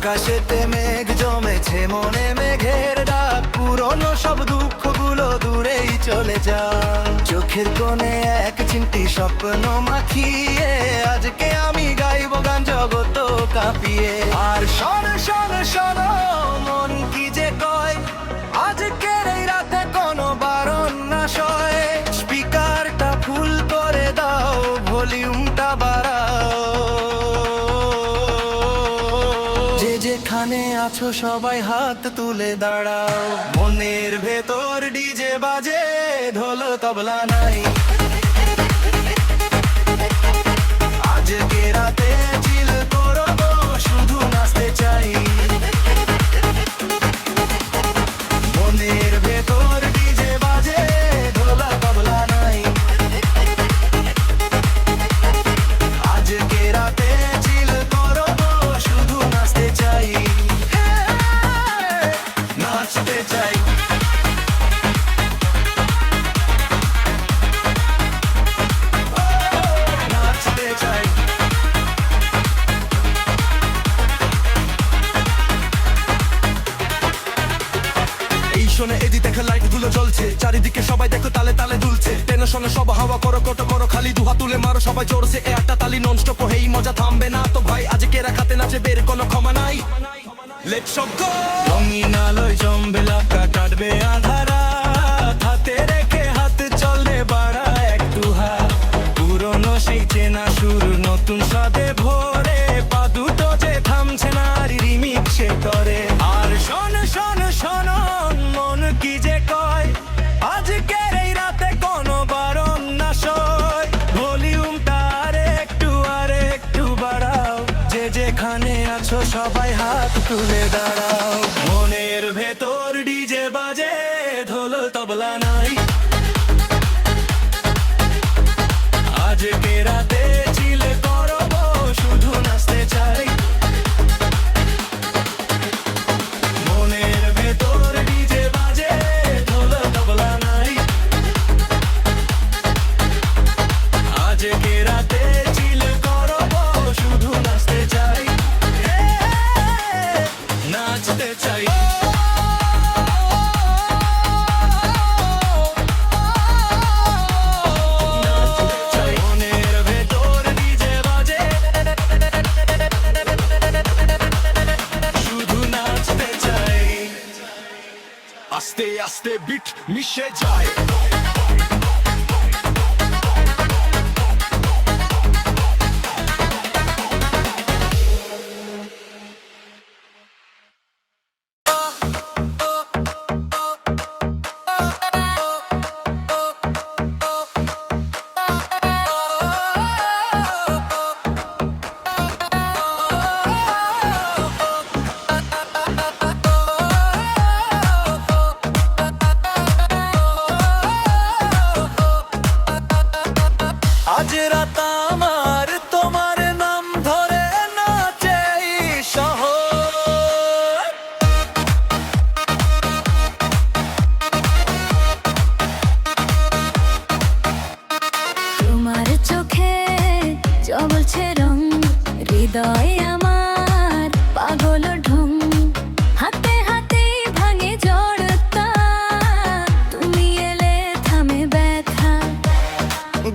আকাশেতে মেঘ জমেছে মনে মেঘের ডাক পুরনো সব দুঃখগুলো দূরেই চলে যা চোখের কোণে এক চিমটি স্বপ্ন মাখিয়ে আজকে আমি গাইব গান জগত কাঁপিয়ে আর শোন শোন শোন মন কি যে কয় আজকের এই রাতে কোনো বারণ না সয় স্পিকারটা ফুল করে দাও ভলিউমটা বাড়াও যেখানে আছো সবাই হাত তুলে দাঁড়াও মনের ভেতর ডিজে বাজে ঢোল তবলা নাই আজকে রাতে চিল করো শুধু নাচতে চাই মনের ভেতর ডিজে বাজে ঢোল তবলা নাই আজকে রাতে চিল করো শুধু নাচতে চাই নাচতে চাই নাচতে চাই এই শোনে এদি দেখে লাইট গুলো জ্বলছে চারিদিকে সবাই দেখো তালে তালে দুলছে টেনশনে সব হাওয়া করো কটো করো খালি দুহাত তুলে মারো সবাই জোরছে একটা তালি নন স্টপ হেই মজা থামবে না তো ভাই আজকে রাখাতে নাচে বের কোনো ক্ষমা নাই লেটস গো রঙিন আলোয় জমবে লাকা কাটবে আধারা হাতে রেখে হাত চলবে বাড়া একটু হাত পুরনো সেই চেনা সুর নতুন স্বাদে ভরে পা দুটো যে সে করে। আর শোন শোন শোন মন কি যে কয়, আজকের এই রাতে কোনো বারণ না সয়। ভলিউমটা আর একটু বাড়াও, যে যেখানে আছো সবাই হাত তুলে দাঁড়াও। মনের ভেতর ডিজে বাজে, ঢোল তবলা নাই। আজকে রাতে চিল করব, শুধু নাচতে চাই। মনের ভেতর ডিজে বাজে, ঢোল তবলা নাই। আজকে রাতে চিল করব, শুধু নাচতে চাই। নাচতে চাই। মনের ভেতর ডিজে বাজে, শুধু নাচতে চাই। আস্তে আস্তে বিট মিশে যায়। আজ রাত আমার তোমার নাম ধরে নাচে এই শহর। তোমার চোখে জ্বলছে রং, হৃদয় আমার পাগল ঢং। হাতে হাতে ভাঙে জড়তা, তুমি এলে থামে ব্যথা।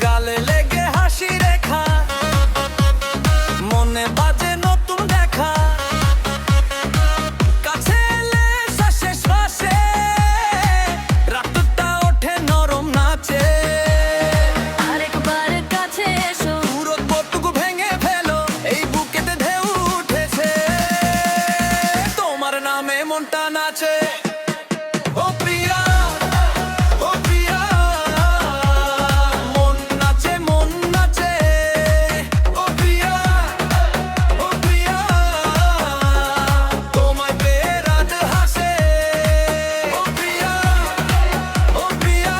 গালে লেগে হাসি রেখা, মনে বাজে নতুন দেখা। কাছে এলে শ্বাসে শ্বাসে, রাতটা ওঠে নরম নাচে। আরেকবার কাছে এসো, পুরো কটুকু ভেঙে ফেলো, এই বুকেতে ঢেউ উঠেছে। তোমার নামে মনটা নাচে। ও প্রিয়া, ও প্রিয়া, মন নাচে মন নাচে। ও প্রিয়া, ও প্রিয়া, তোমায় পেয়ে রাত হাসে। ও প্রিয়া, ও প্রিয়া,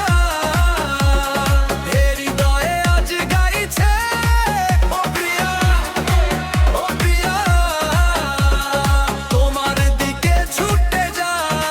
এ হৃদয়ে আজ গাইছে। ও প্রিয়া, ও প্রিয়া, তোমার দিকে ছুটে যায়।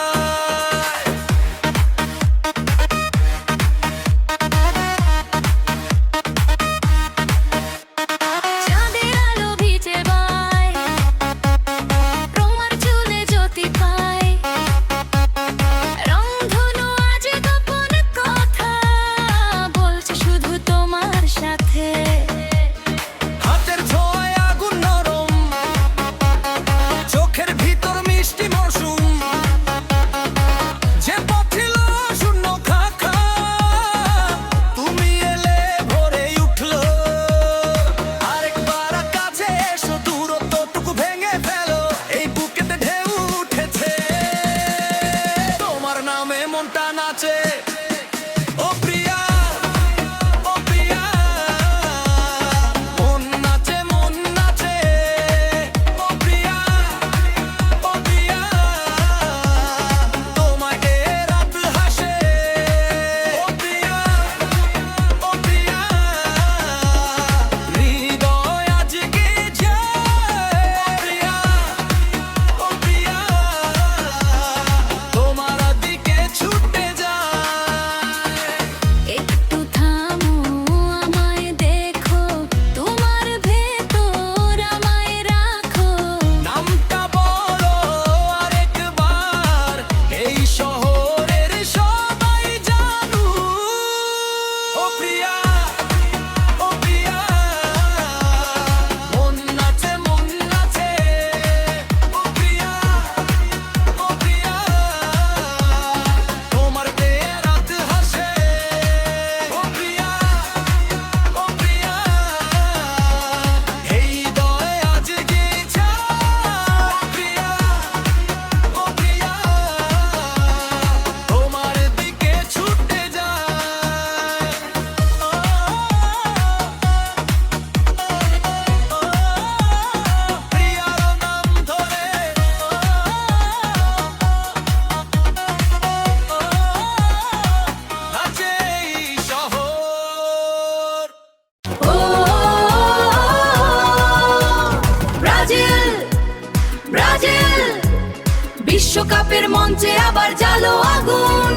বিশ্বকাপের মঞ্চে আবার জ্বালো আগুন।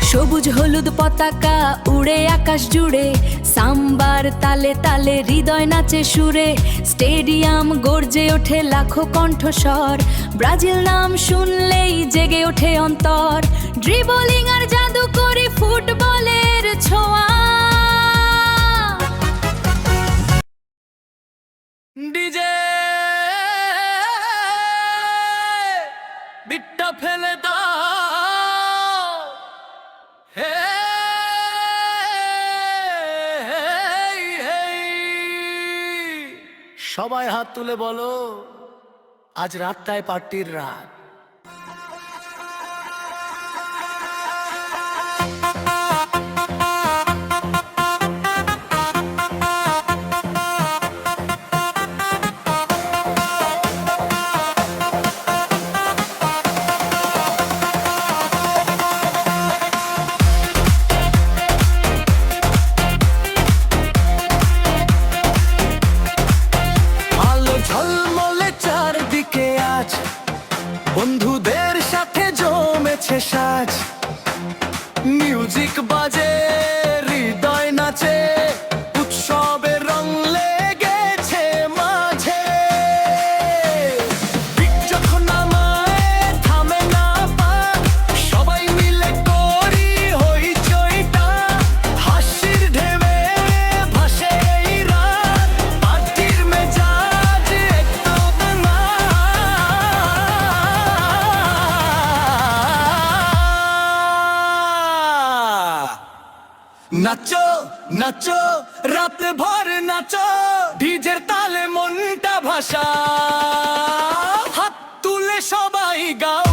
সবুজ হলুদ পতাকা উড়ে আকাশ জুড়ে, সাম্বার তালে তালে হৃদয় নাচে সুরে, স্টেডিয়াম গর্জে ওঠে লাখো কণ্ঠস্বর, ব্রাজিল নাম শুনলেই জেগে ওঠে অন্তর, ড্রিবলিং আর জাদু করে ফুটবলের ছোঁয়া। ডিজে বিটটা ফেলে দাও, হে সবাই হাত তুলে বলো, আজ রাতটায় পার্টির রাত। বন্ধুদের সাথে জমেছে সাজ, মিউজিক বাজে হৃদয় নাচে, উৎসবের রং লেগেছে মাঝে। বিট যখন নামায় থামে না পার, সবাই মিলে করি হইচইটা, হাসির ঢেউয়ে ভাসে এই রাত, পার্টির মেজাজ একদম না। নাচো নাচো রাত ভর নাচো, ডিজের তালে মনটা ভাসা, হাত তুলে সবাই গাও,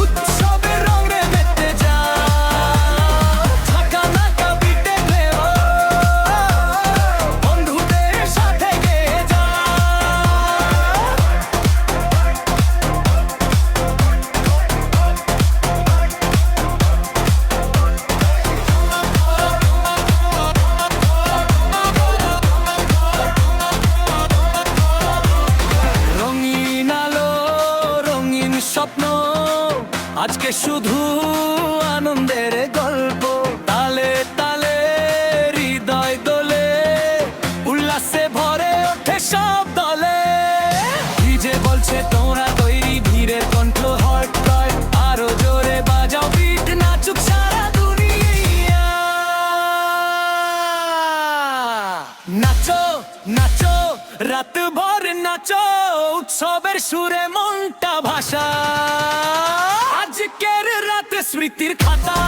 উৎসবের রঙে মেতে যাও, ঝাঁকা নাকা বিটে ঢেউ, বন্ধুদের সাথে গেয়ে যাও। স্বপ্ন আজকে শুধু আনন্দের গল্প, তালে তালে হৃদয় দোলে, উল্লাসে ভরে ওঠে সব দলে। ডিজে বলছে তোমরা তৈরি, ধীরের কণ্ঠ হট কয়, আরো জোরে বাজাও বিট, নাচুক সারা দুনিয়া। নাচো নাচো রাত ভর নাচো, উৎসবের সুরে মনটা ভাষা, আজকের রাতে স্মৃতির খাতা।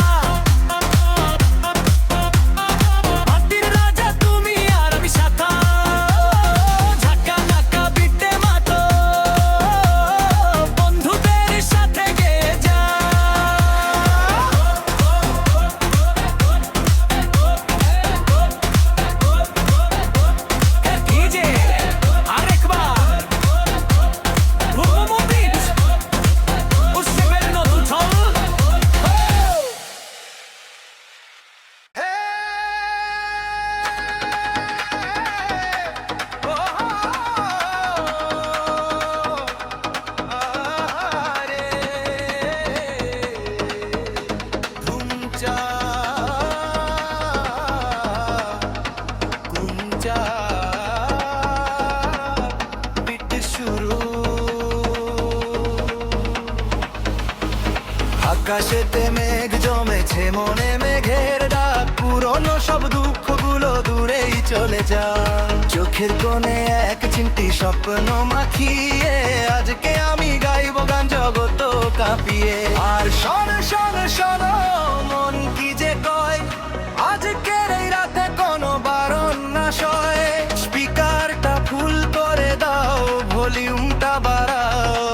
পার্টির রাজা তুমি আর আমি সাথা, ঝাঁকা নাকা বিটে মাতো, বন্ধুদের সাথে গেয়ে যা। ডিজে আরেকবার আকাশেতে মেঘ জমেছে, মনে মেঘের ডাক, পুরনো সব দুঃখগুলো দূরেই চলে যায়, চোখের কোণে এক চিমটি স্বপ্ন মাখিয়ে, আজকে আমি গাইব গান জগত কাঁপিয়ে। আর শোনো শোনো শোনো মন কি যে কয়, আজকের এই রাতে কোনো বারণ না সয়, স্পিকারটা ফুল করে দাও, ভলিউমটা বাড়াও,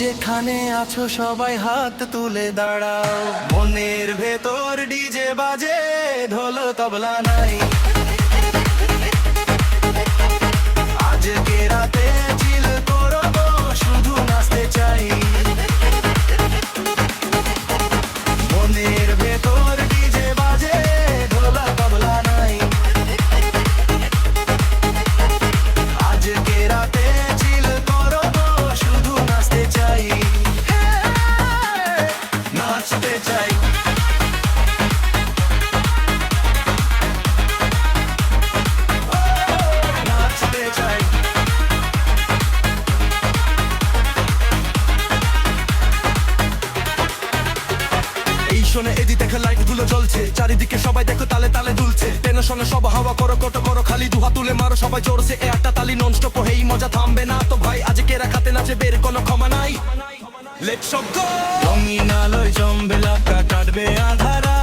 যেখানে আছো সবাই হাত তুলে দাঁড়াও, মনের ভেতর ডিজে বাজে, ঢোল তবলা নাই, আজকে রাতে চিল করবো, শুধু নাচতে চাই, মনের ভেতর ডিজে বাজে, ঢোল তবলা নাই। চারিদিকে সবাই দেখো তালে তালে দুলছে টেনশনে সব হাওয়া করো কত করো খালি দুহাত তুলে মারো সবাই জোরছে একটা তালি নন স্টপ হেই মজা থামবে না তো ভাই আজকে রাখাতে নাচে বের কোনো ক্ষমা নাই লেটস গো রঙিন আলোয় জমবে লাকা কাটবে আধারা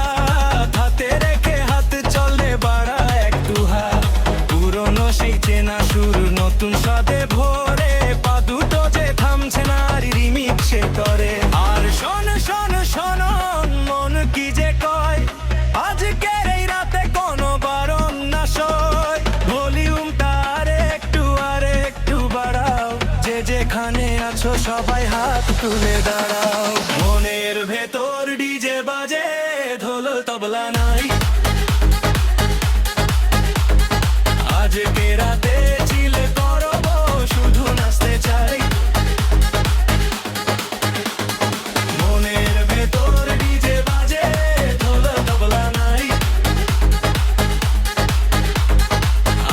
হাতে রেখে হাত চলে বাড়া এক দুহাত পুরনো সেই চেনা সুর নতুন স্বাদে ভরে পা দুটো যে থামছে না রিমিক্সে করে আর শোন শোন শোন মন কি যে কয় আজকের এই রাতে কোনো বারণ না সয় ভলিউমটা আর একটু বাড়াও যে যেখানে আছো সবাই হাত তুলে দাঁড়াও মনের ভেতর ডিজে বাজে ঢোল তবলা নাই আজকে রাতে চিলে করব শুধু নাচতে চাই মনের ভেতর ডিজে বাজে ঢোল তবলা নাই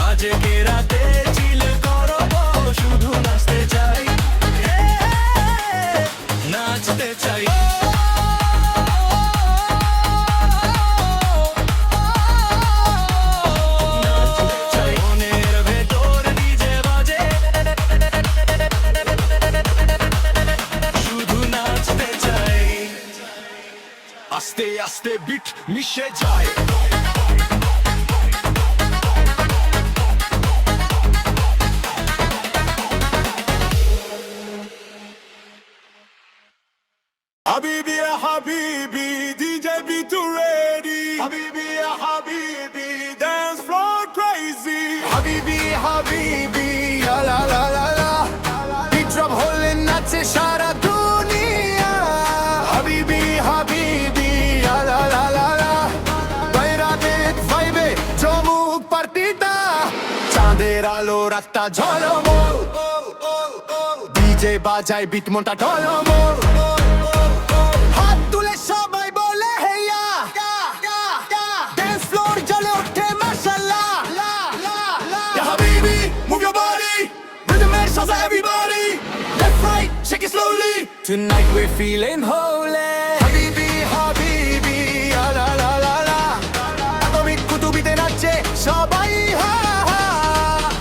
আজকে রাতে চিলে করব শুধু নাচতে চাই নাচতে চাই মনের ভেতর ডিজে বাজে শুধু নাচতে চাই আস্তে আস্তে বিট মিশে যায় Habibi ya Habibi, DJ be too ready. Habibi ya Habibi, dance floor crazy. Habibi, Habibi, la la la la la. Beat drop hole nache shara duniya. Habibi, Habibi, la la la la la. Bairate vibe, jomuk party da. চাঁদের আলো রাতটা ঝলমল DJ বাজায় bit মনটা ঢলমল হাত তুলে সবাই বলে হেয়া ড্যান্স ফ্লোর জ্বলে ওঠে মাশাআল্লাহ Ya habibi, move your body rhythm and salsa everybody left right shake it slowly Tonight we're feeling holy Habibi, Habibi, la la la la atomic কুতুবিতে নাচে সবাই হা হা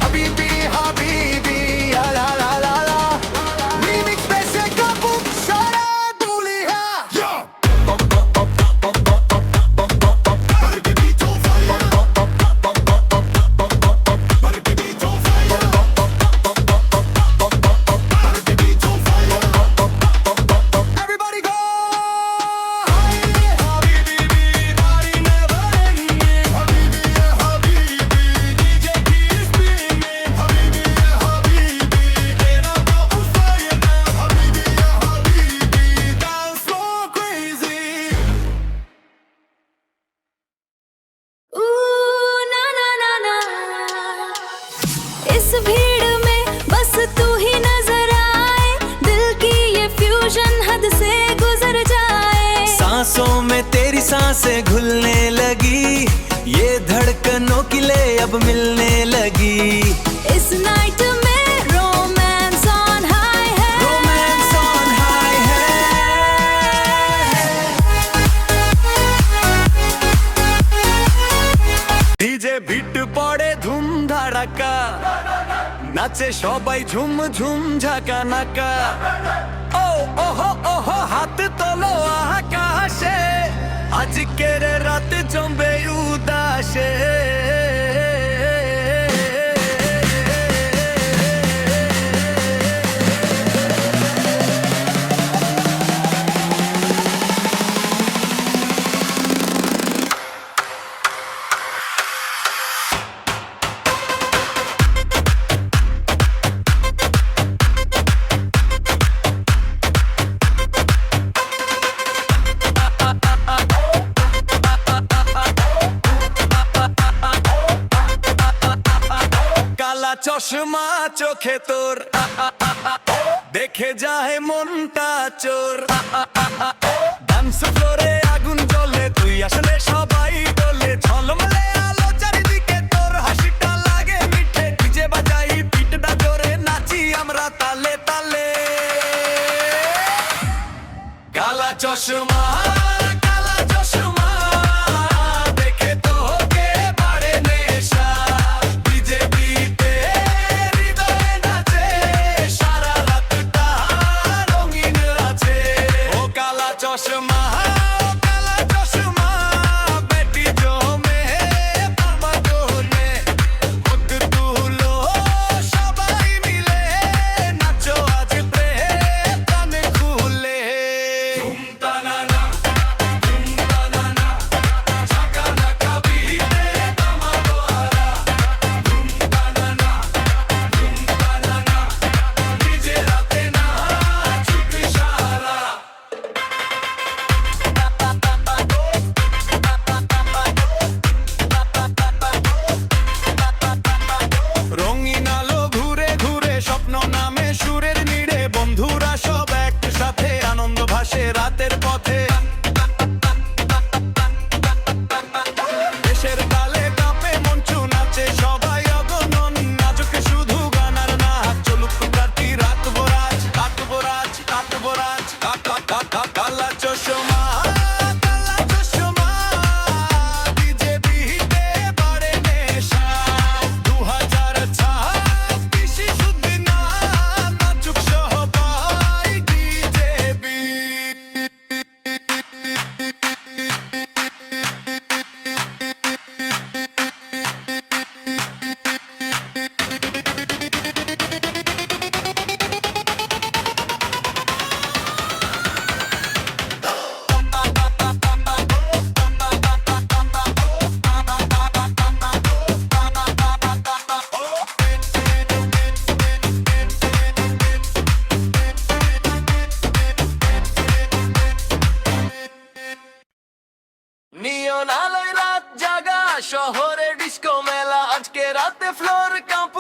Habibi, Habibi, la la la la remix পেছে kapok সারা দুনিয়া Everybody go! Habibi, body never ending. Habibi, ya Habibi, DJ keep spinning. Habibi, ya Habibi, get up on fire now. Habibi, ya Habibi, dance so crazy. ना ना ना ना इस भीड़ में बस तू ही नजर आए दिल की ये फ्यूजन हद से गुजर जाए सांसों में तेरी सांसें घुलने लगी ये धड़कनों की ले अब मिलने लगी इस नाइट में रोमांस ऑन हाई है रोमांस ऑन हाई है ডিজে বিট পড়ে ধুম ধাড়াকা নাচে সবাই ঝুম ঝুম ঝাকা নাকা ও ওহো ওহো হাত তোলো আকাশে আজকের রাত জমবে উদাসে কালা চশমা চোখে তোর দেখে যায় মনটা চোর ডান্স ফ্লোরে আগুন জ্বলে তুই আসলে সবাই ডলে ঝলমলে আলো চারিদিকে তোর হাসিটা লাগে মিঠে ডিজে বাজাই পিঠটা জোরে নাচি আমরা তালে তালে কালা চশমা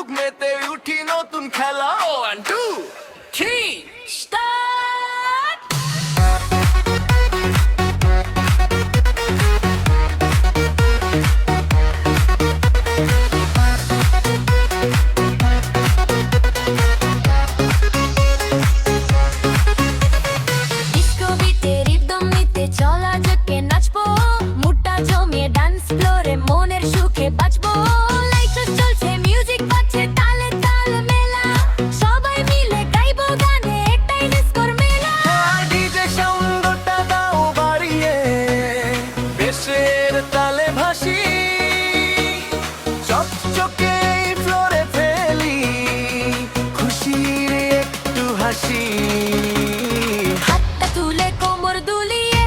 আসুক মেতে উঠি নতুন খেলা 1 2 3 স্টার্ট ডিস্কো বিটে রিদম নিতে চলা যাকে নাচবো মুডটা জমিয়ে ডান্স ফ্লোরে মনের সুখে বাঁচবো লাইটস চলছে মিউজিক বাজছে তালে তাল মেলা সবাই মিলে গাইবো গানে এটাই ডিস্কোর মেলা ডিজে সাউন্ডটা দাও বাড়িয়ে বেশের তালে ভাসি চকচকে ফ্লোরে ফেলি খুশির একটু হাসি হাতটা তুলে কোমর দুলিয়ে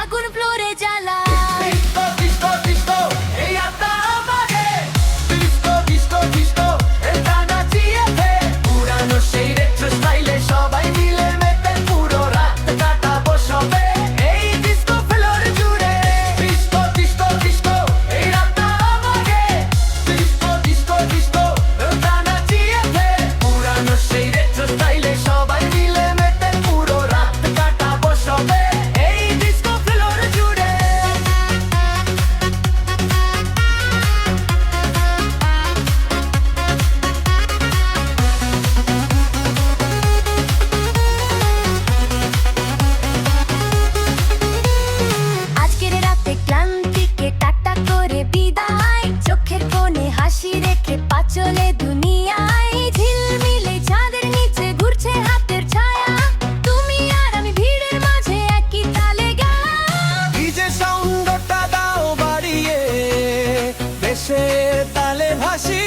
আগুন ফ্লোরে জ্বালা ডিস্কো ডিস্কো ডিস্কো এই আত্মা আমাকে ডিস্কো ডিস্কো ডিস্কো এটা নাচিয়ে ফে পুরানো সেই রেট্রো স্টাইলে সবাই মিলে মেতে পুরো রাত কাটাবো সবে এই ডিস্কো ফ্লোর জুড়ে ডিস্কো ডিস্কো ডিস্কো এই আত্মা আমাকে ডিস্কো ডিস্কো ডিস্কো এটা নাচিয়ে ফে পুরানো সেই রেট্রো স্টাইলে সবাই মিলে মেতে পুরো রাত কাটাবো সবে এই ডিস্কো ফ্লোর জুড়ে আজকের রাতে ক্লান্তিকে টাটা করে বিদায় চোখের কোণে হাসি রেখে পা চলে দুনিয়ায় ঝিলমিলে চাঁদের নিচে ঘুরছে হাতের ছায়া তুমি আর আমি ভিড়ের মাঝে একই তালে গাই ডিজে সাউন্ডটা দাও বাড়িয়ে দেশের তালে ভাসি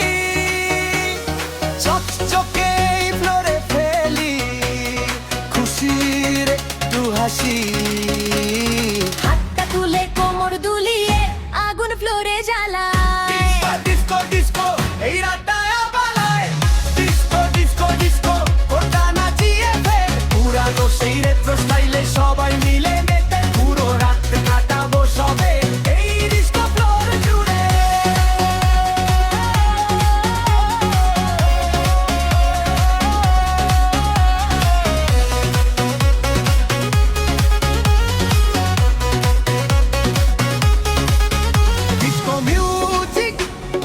চকচকে ফ্লোরে ফেলি খুশির একটু হাসি হাতটা তুলে কোমর দুলিয়ে আগুন ফ্লোরে জ্বালায় ডিস্কো ডিস্কো এই রাতটা পালায় ডিস্কো ডিস্কো ডিস্কো ওটা নাচিয়ে ফের পুরানো সেই রেট্রো স্টাইলে সবাই মিলে মেতে পুরো রাত কাটাবো সবে এই ডিস্কো ফ্লোর জুড়ে ডিস্কো মিউজিক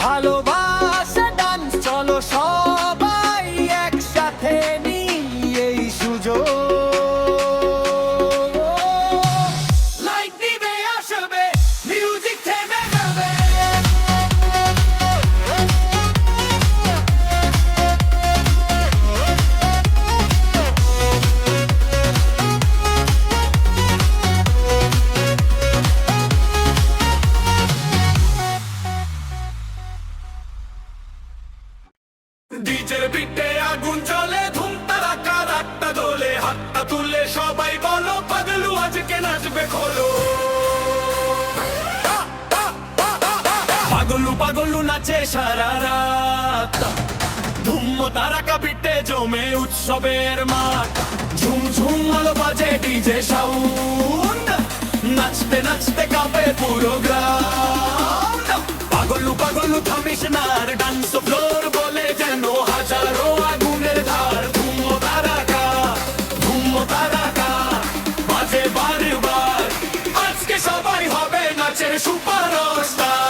ভালোবাসা ডান্স চলো সবাই একসাথে নিয়ে এই সুযোগ লাইট নিবে আসবে মিউজিক থেমে যাবে ডিজের বিটে আগুন জ্বলে ধুম তারাকা রাতটা দোলে হাতটা তুলে সবাই বলো পাগলু আজকে নাচবে খোলো পাগলু পাগলু নাচে সারা রাত ধুম তারাকা বিটে জমে উৎসবের মাঠ ঝুম ঝুম আলো বাজে ডিজে সাউন্ড নাচতে নাচতে কাঁপে পুরো গ্রাউন্ড পাগলু পাগলু থামিস না আর ডান্স ফ্লোর বলে যেন হাজারো আগুনের ধার ধুম তারাকা বাজে বারবার আজকে সবাই হবে নাচের সুপারস্টার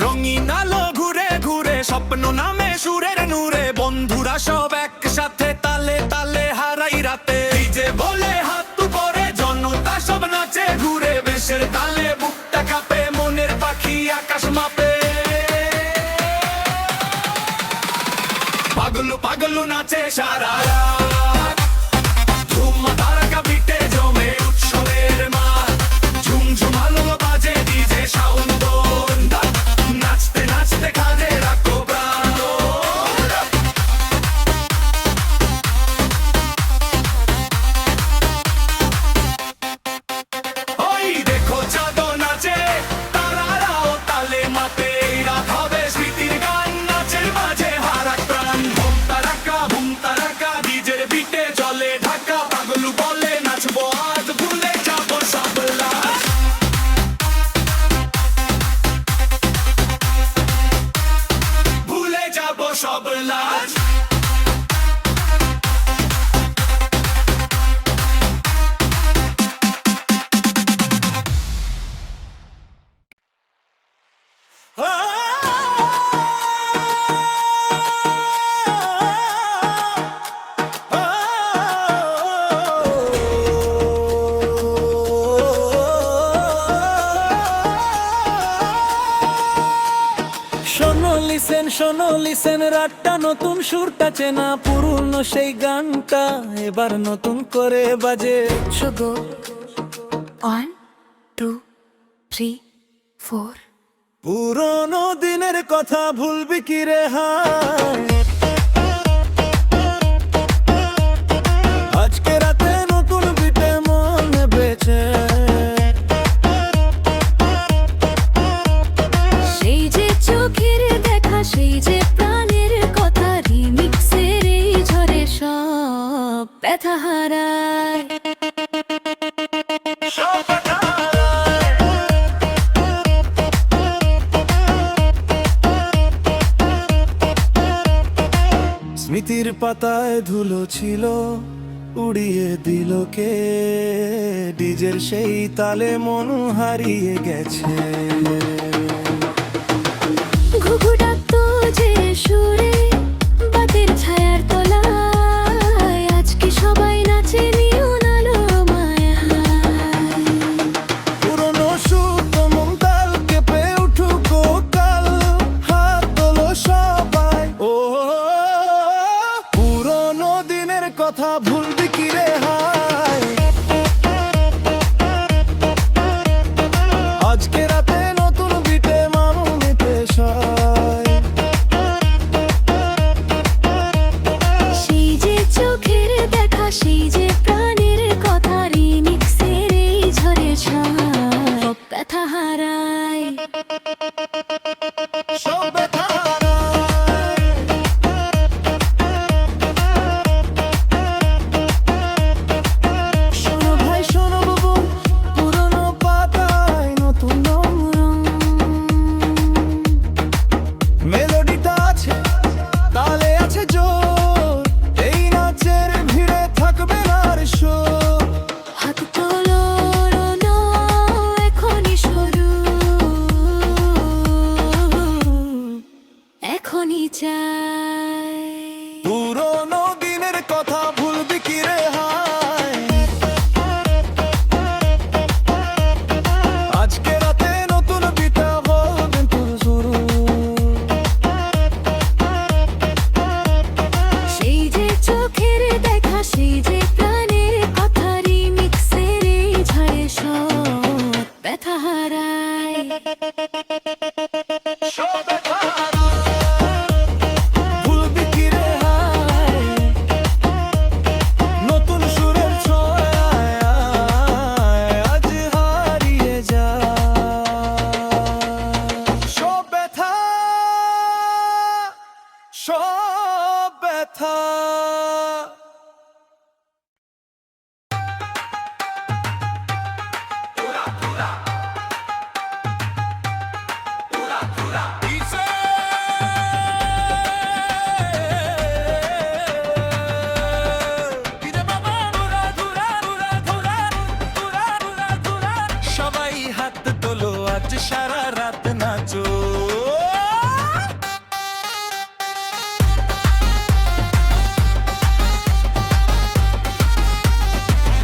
রঙিন আলো ঘুরে ঘুরে স্বপ্ন নামে সুরের নূরে বন্ধুরা সব একসাথে তালে তালে হারাই রাতে ডিজে বলে হাত উপরে জনতা সব নাচে ঘুরে বেশের তালে বুকটা কাঁপে মনের পাখি আকাশ মাপে পাগলু পাগলু নাচে সারা রাত ধুম তারাকা বিটে জমে উৎসবের মাঠ ঝুমঝুম আলো বাজে ডিজে সাউন্ড নাচতে নাচতে কাঁধে রাখো প্রাণ ওই শোনো লিসেন রাতটা নতুন সুরটা চেনা পুরনো সেই গানটা এবার নতুন করে বাজে So go 1 2 3 4 পুরনো দিনের কথা ভুলবি কি রে হায় আজকে রাতে নতুন বিটে মন বেঁচে সেই যে চোখের দেখা সেই যে প্রাণের কথা রিমিক্সের এই ঝরে সব ব্যথা হারায় স্মৃতির পাতায় ধুলো ছিল উড়িয়ে দিল কে ডিজের সেই তালে মন হারিয়ে গেছে ঘুঘু ডাকতো যে সুরে বাতের ছায়ার তলায় আজকে সবাই নাচে নিয়ন আলো মায়ায় পুরনো সুর মন তাল কেঁপে উঠুক কাল হাত তোলো সবাই ও পুরনো দিনের কথা ভুলবি কি রে হায় আজকে রাতে নতুন বিটে মামু নিতে সায় সেই যে চোখের দেখা সেই যে প্রাণের কথা রিমিক্সের এই ঝরে সব ব্যথা হারায় সব ব্যথা শোনো ভাই শোনো বাবু পুরনো পাতায় নতুন রং মেলোডিটা আছে তালে আছে জোর এই নাচের ভিড়ে থাকবে না আর শোর হাত তোলো রোনো এখনই শুরু এখনই চাই পুরনো দিনের কথা ভুলবি কি রে হায় আজকে রাতে নতুন বিটা বলবে তোর শুরু সেই যে চোখের দেখা সেই যে প্রাণের কথা রিমিক্সের এই ঝরে সব ব্যথা হারায় ভুলবি কি রে হায় নতুন সুরের ছোঁয়ায় আজ হারিয়ে যায় সব ব্যথা সব ব্যথা সবাই হাত তোলো আজ সারা রাত নাচো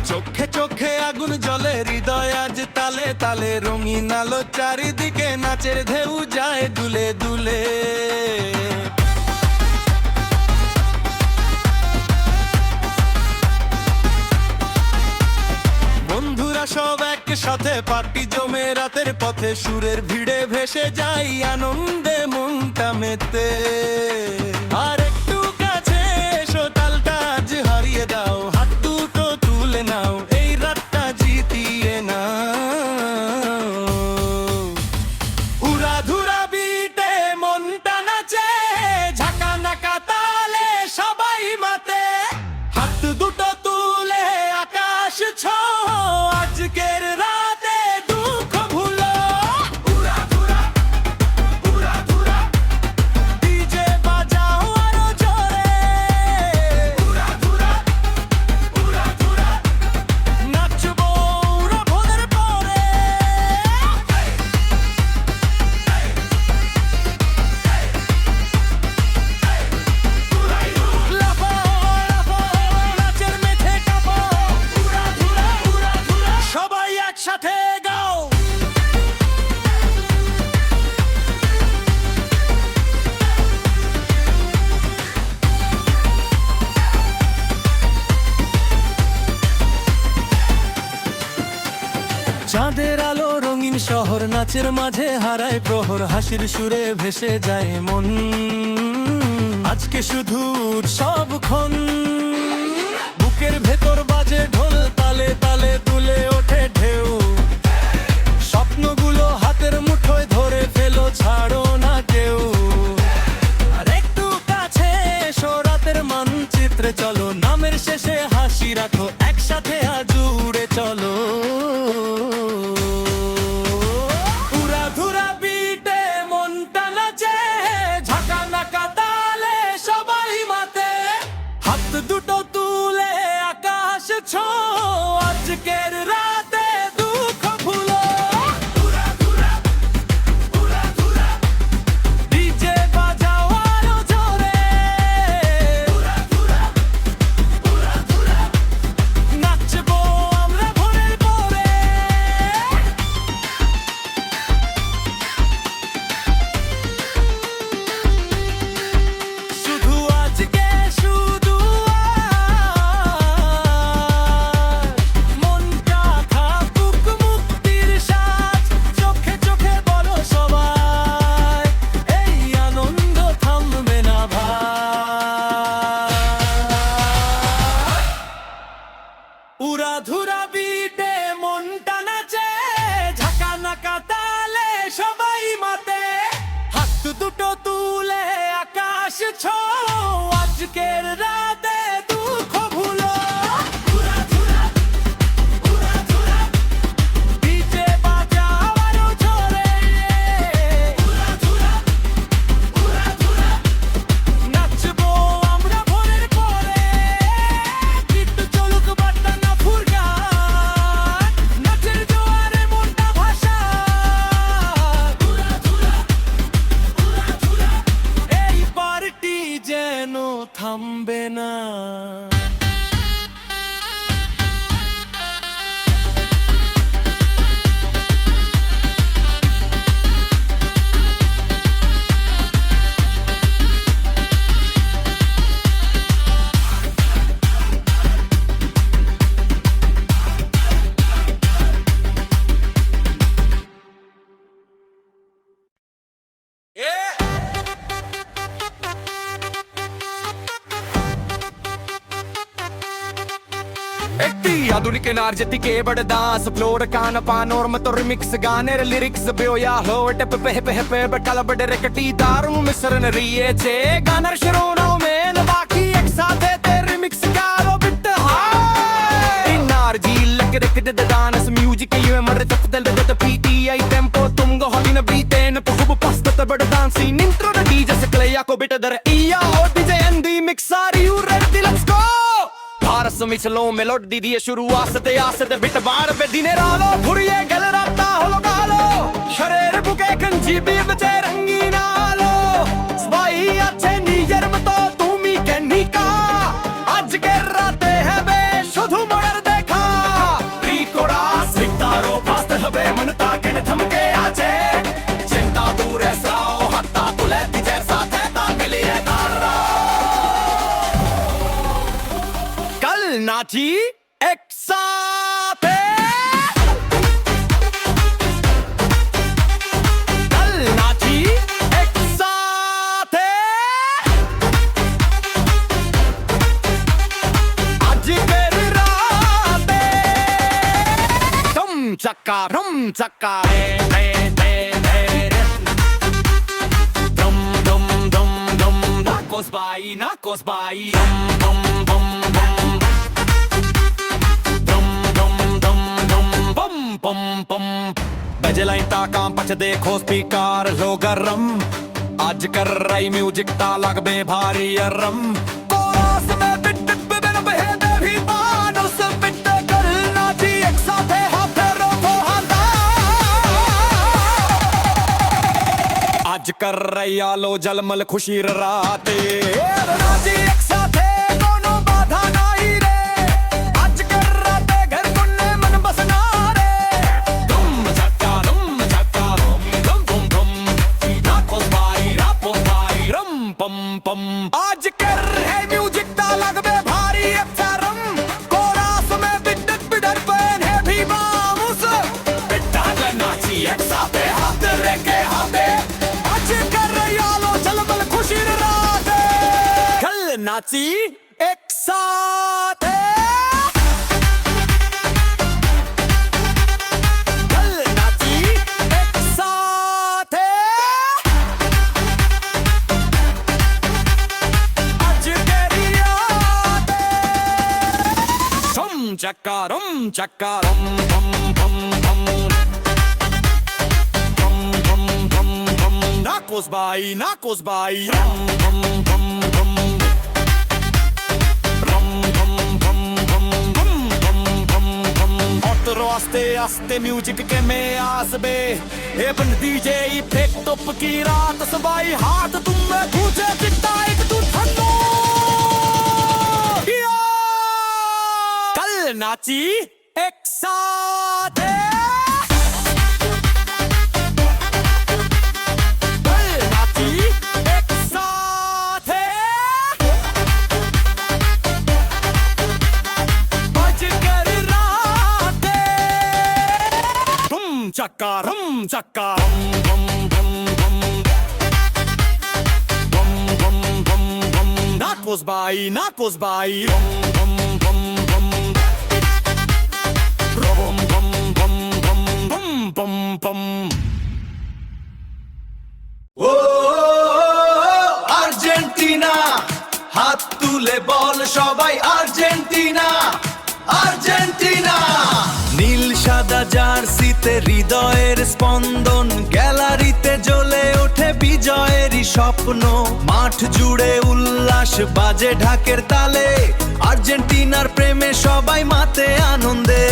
চোখে চোখে আগুন জ্বলে হৃদয় আজ তালে তালে রঙিন আলো চারিদিকে নাচের ঢেউ যায় দুলে দুলে বন্ধুরা সব একসাথে পার্টি জমে রাতের পথে সুরের ভিড়ে ভেসে যাই আনন্দে মনটা মেতে আর একটু কাছে এসো তালটা আজ হারিয়ে দাও হাত দুটো তুলে নাও এই রাতটা জিতিয়ে নাও উড়াধুরা বিটে মনটা নাচে ঝাঁকা নাকা তালে সবাই মাতে হাত দুটো তুলে আকাশ ছো আজকের রাতে দুঃখ ভুলো ডিজে বাজাও আরো জোরে নাচবো ওরা ভোরের পরে লাফাও লাফাও নাচের মেঠে কাঁপাও সবাই একসাথে গাও চাঁদের আলো রঙিন শহর নাচের মাঝে হারায় প্রহর হাসির সুরে ভেসে যায় মন আজকে শুধু উৎসবক্ষণ বুকের ভেতর বাজে ঢোল তালে তালে দুলে ওঠে ঢেউ স্বপ্নগুলো হাতের মুঠোয় ধরে ফেলো ছাড়ো না কেউ আর একটু কাছে এসো রাতের মানচিত্রে চলো নামের শেষে হাসি রাখো একসাথে আজ উড়ে চলো উড়াধুরা বিটে মনটা নাচে ঝাঁকা নাকা তালে সবাই মাতে হাত দুটো তুলে আকাশ ছো আজকের রাতে দুঃখ ভুলো ডিজে বাজাও আরো জোরে নাচবো আমরা ভোরের পরে শুধু আজকে শুধু মনটা থাকুক মুক্তির সাজ চোখে চোখে বলো সবাই এই আনন্দ থামবে না ভাই উড়াধুরা বিটে মনটা নাচে ঝাঁকা নাকা তালে সবাই মাতে হাত দুটো তুলে আকাশ ছো আজকের রাতে দুঃখ ভুলো ডিজে বাজাও আরো জোরে নাচবো আমরা ভোরের পরে একটু চলুক বার্তা না ফুরগান নাচের জোয়ারে মনটা ভাসা এই পার্টি যেন থামবে না একটি আধুনিক এনার্জেটিকে বড় দাস ফ্লোর কান পানোর মতো রিমিক্স গানের লিরিক্স বেওয়া হোট पे पे पे बटला बड़े रेकटी दारू मिश्रण रिएছে গানের শিরোনাম মেন বাকি একসাথে তে রিমিক্স গালো বিট হাই এনার্জি লগ রেকড ডান্স মিউজিক ইউ মর তফদল দ पीटीआई टेम्पो तुम गो हलिन बीतेन खूब पस्त बड़ डांसिंग इंट्रो द डीजे से क्लेया को बिट दर इया ओ डीजे एंडी mixer you ready let's go Bharat मिचलो मेलोडी दिए शुरुआत से आस दे बिट बार पे दिने रालो भुरिए गल राता होलो गालो शरीर बुके कंजी भी बचे रंगीन आलो स्वाई अच्छे नियर मतो तुमी के निका आज के राते है बे शुधु मगर देखा रिकोड़ा सितारो फास्ट हबे मनता के थमके आचे चिंता दूर है साओ हत्ता तुले दिजे साथे ताकली है तारा कल नाची एक साथ कल नाची एक साथ आज कर राते तुम चक्का रे रे रे रे रे dum dum dum dum nakos bai dum dum dum dum dum dum dum bum bum bum बजलाई ताका पच देखो स्पीकर लो गरम आज कर रही म्यूजिक ता लग बे भारी अरम कोरस में बिट बिन बहेदे भी मानुस बिट कर नाची एक साथ हाथ रोको हाथा आज कर रही आलो जलमल खुशी राते नाची एक साथ दोनों बाधा नहीं रे आज कर राते घर कुन्ने मन बसना रे तुम झक्का तुम धुम धुम धुम नाको बाई रापो बाई रम पम पम आज कर है म्यूजिक ता लग बे भारी अक्षरम कोरास में बिडक बिडर पेन है भी मामुस एक साथ हाथ रेके हाथे आज कर यालो झलमल खुशी रात कल नाची एक साथ कल नाची एक साथ आज तेरी याद rum chaka rum bum bum bum bum bum bum bum nakos bai rum bum bum bum rum bum bum bum bum bum bum bum otro aste aste music ke me asbe e ban dj ek top ki raat sabai haath tumme guje chitta ek tu thano नाची एक साथ नाची एक साथ बज कर रात rum chaka rum bum bum bum bum bum bum bum nakos bai rum bum bum bum bum bum ও Argentina হাত তুলে বল সবাই আর্জেন্টিনা আর্জেন্টিনা নীল সাদা জার্সিতে হৃদয়ের স্পন্দন গ্যালারিতে জ্বলে ওঠে বিজয়েরই স্বপ্ন মাঠ জুড়ে উল্লাস বাজে ঢাকের তালে আর্জেন্টিনার প্রেমে সবাই মাতে আনন্দে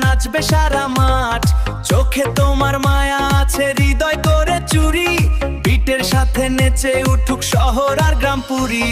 নাচবে সারা মাঠ চোখে তোমার মায়া আছে হৃদয় করে চুরি বিটের সাথে নেচে উঠুক শহর আর গ্রামপুরি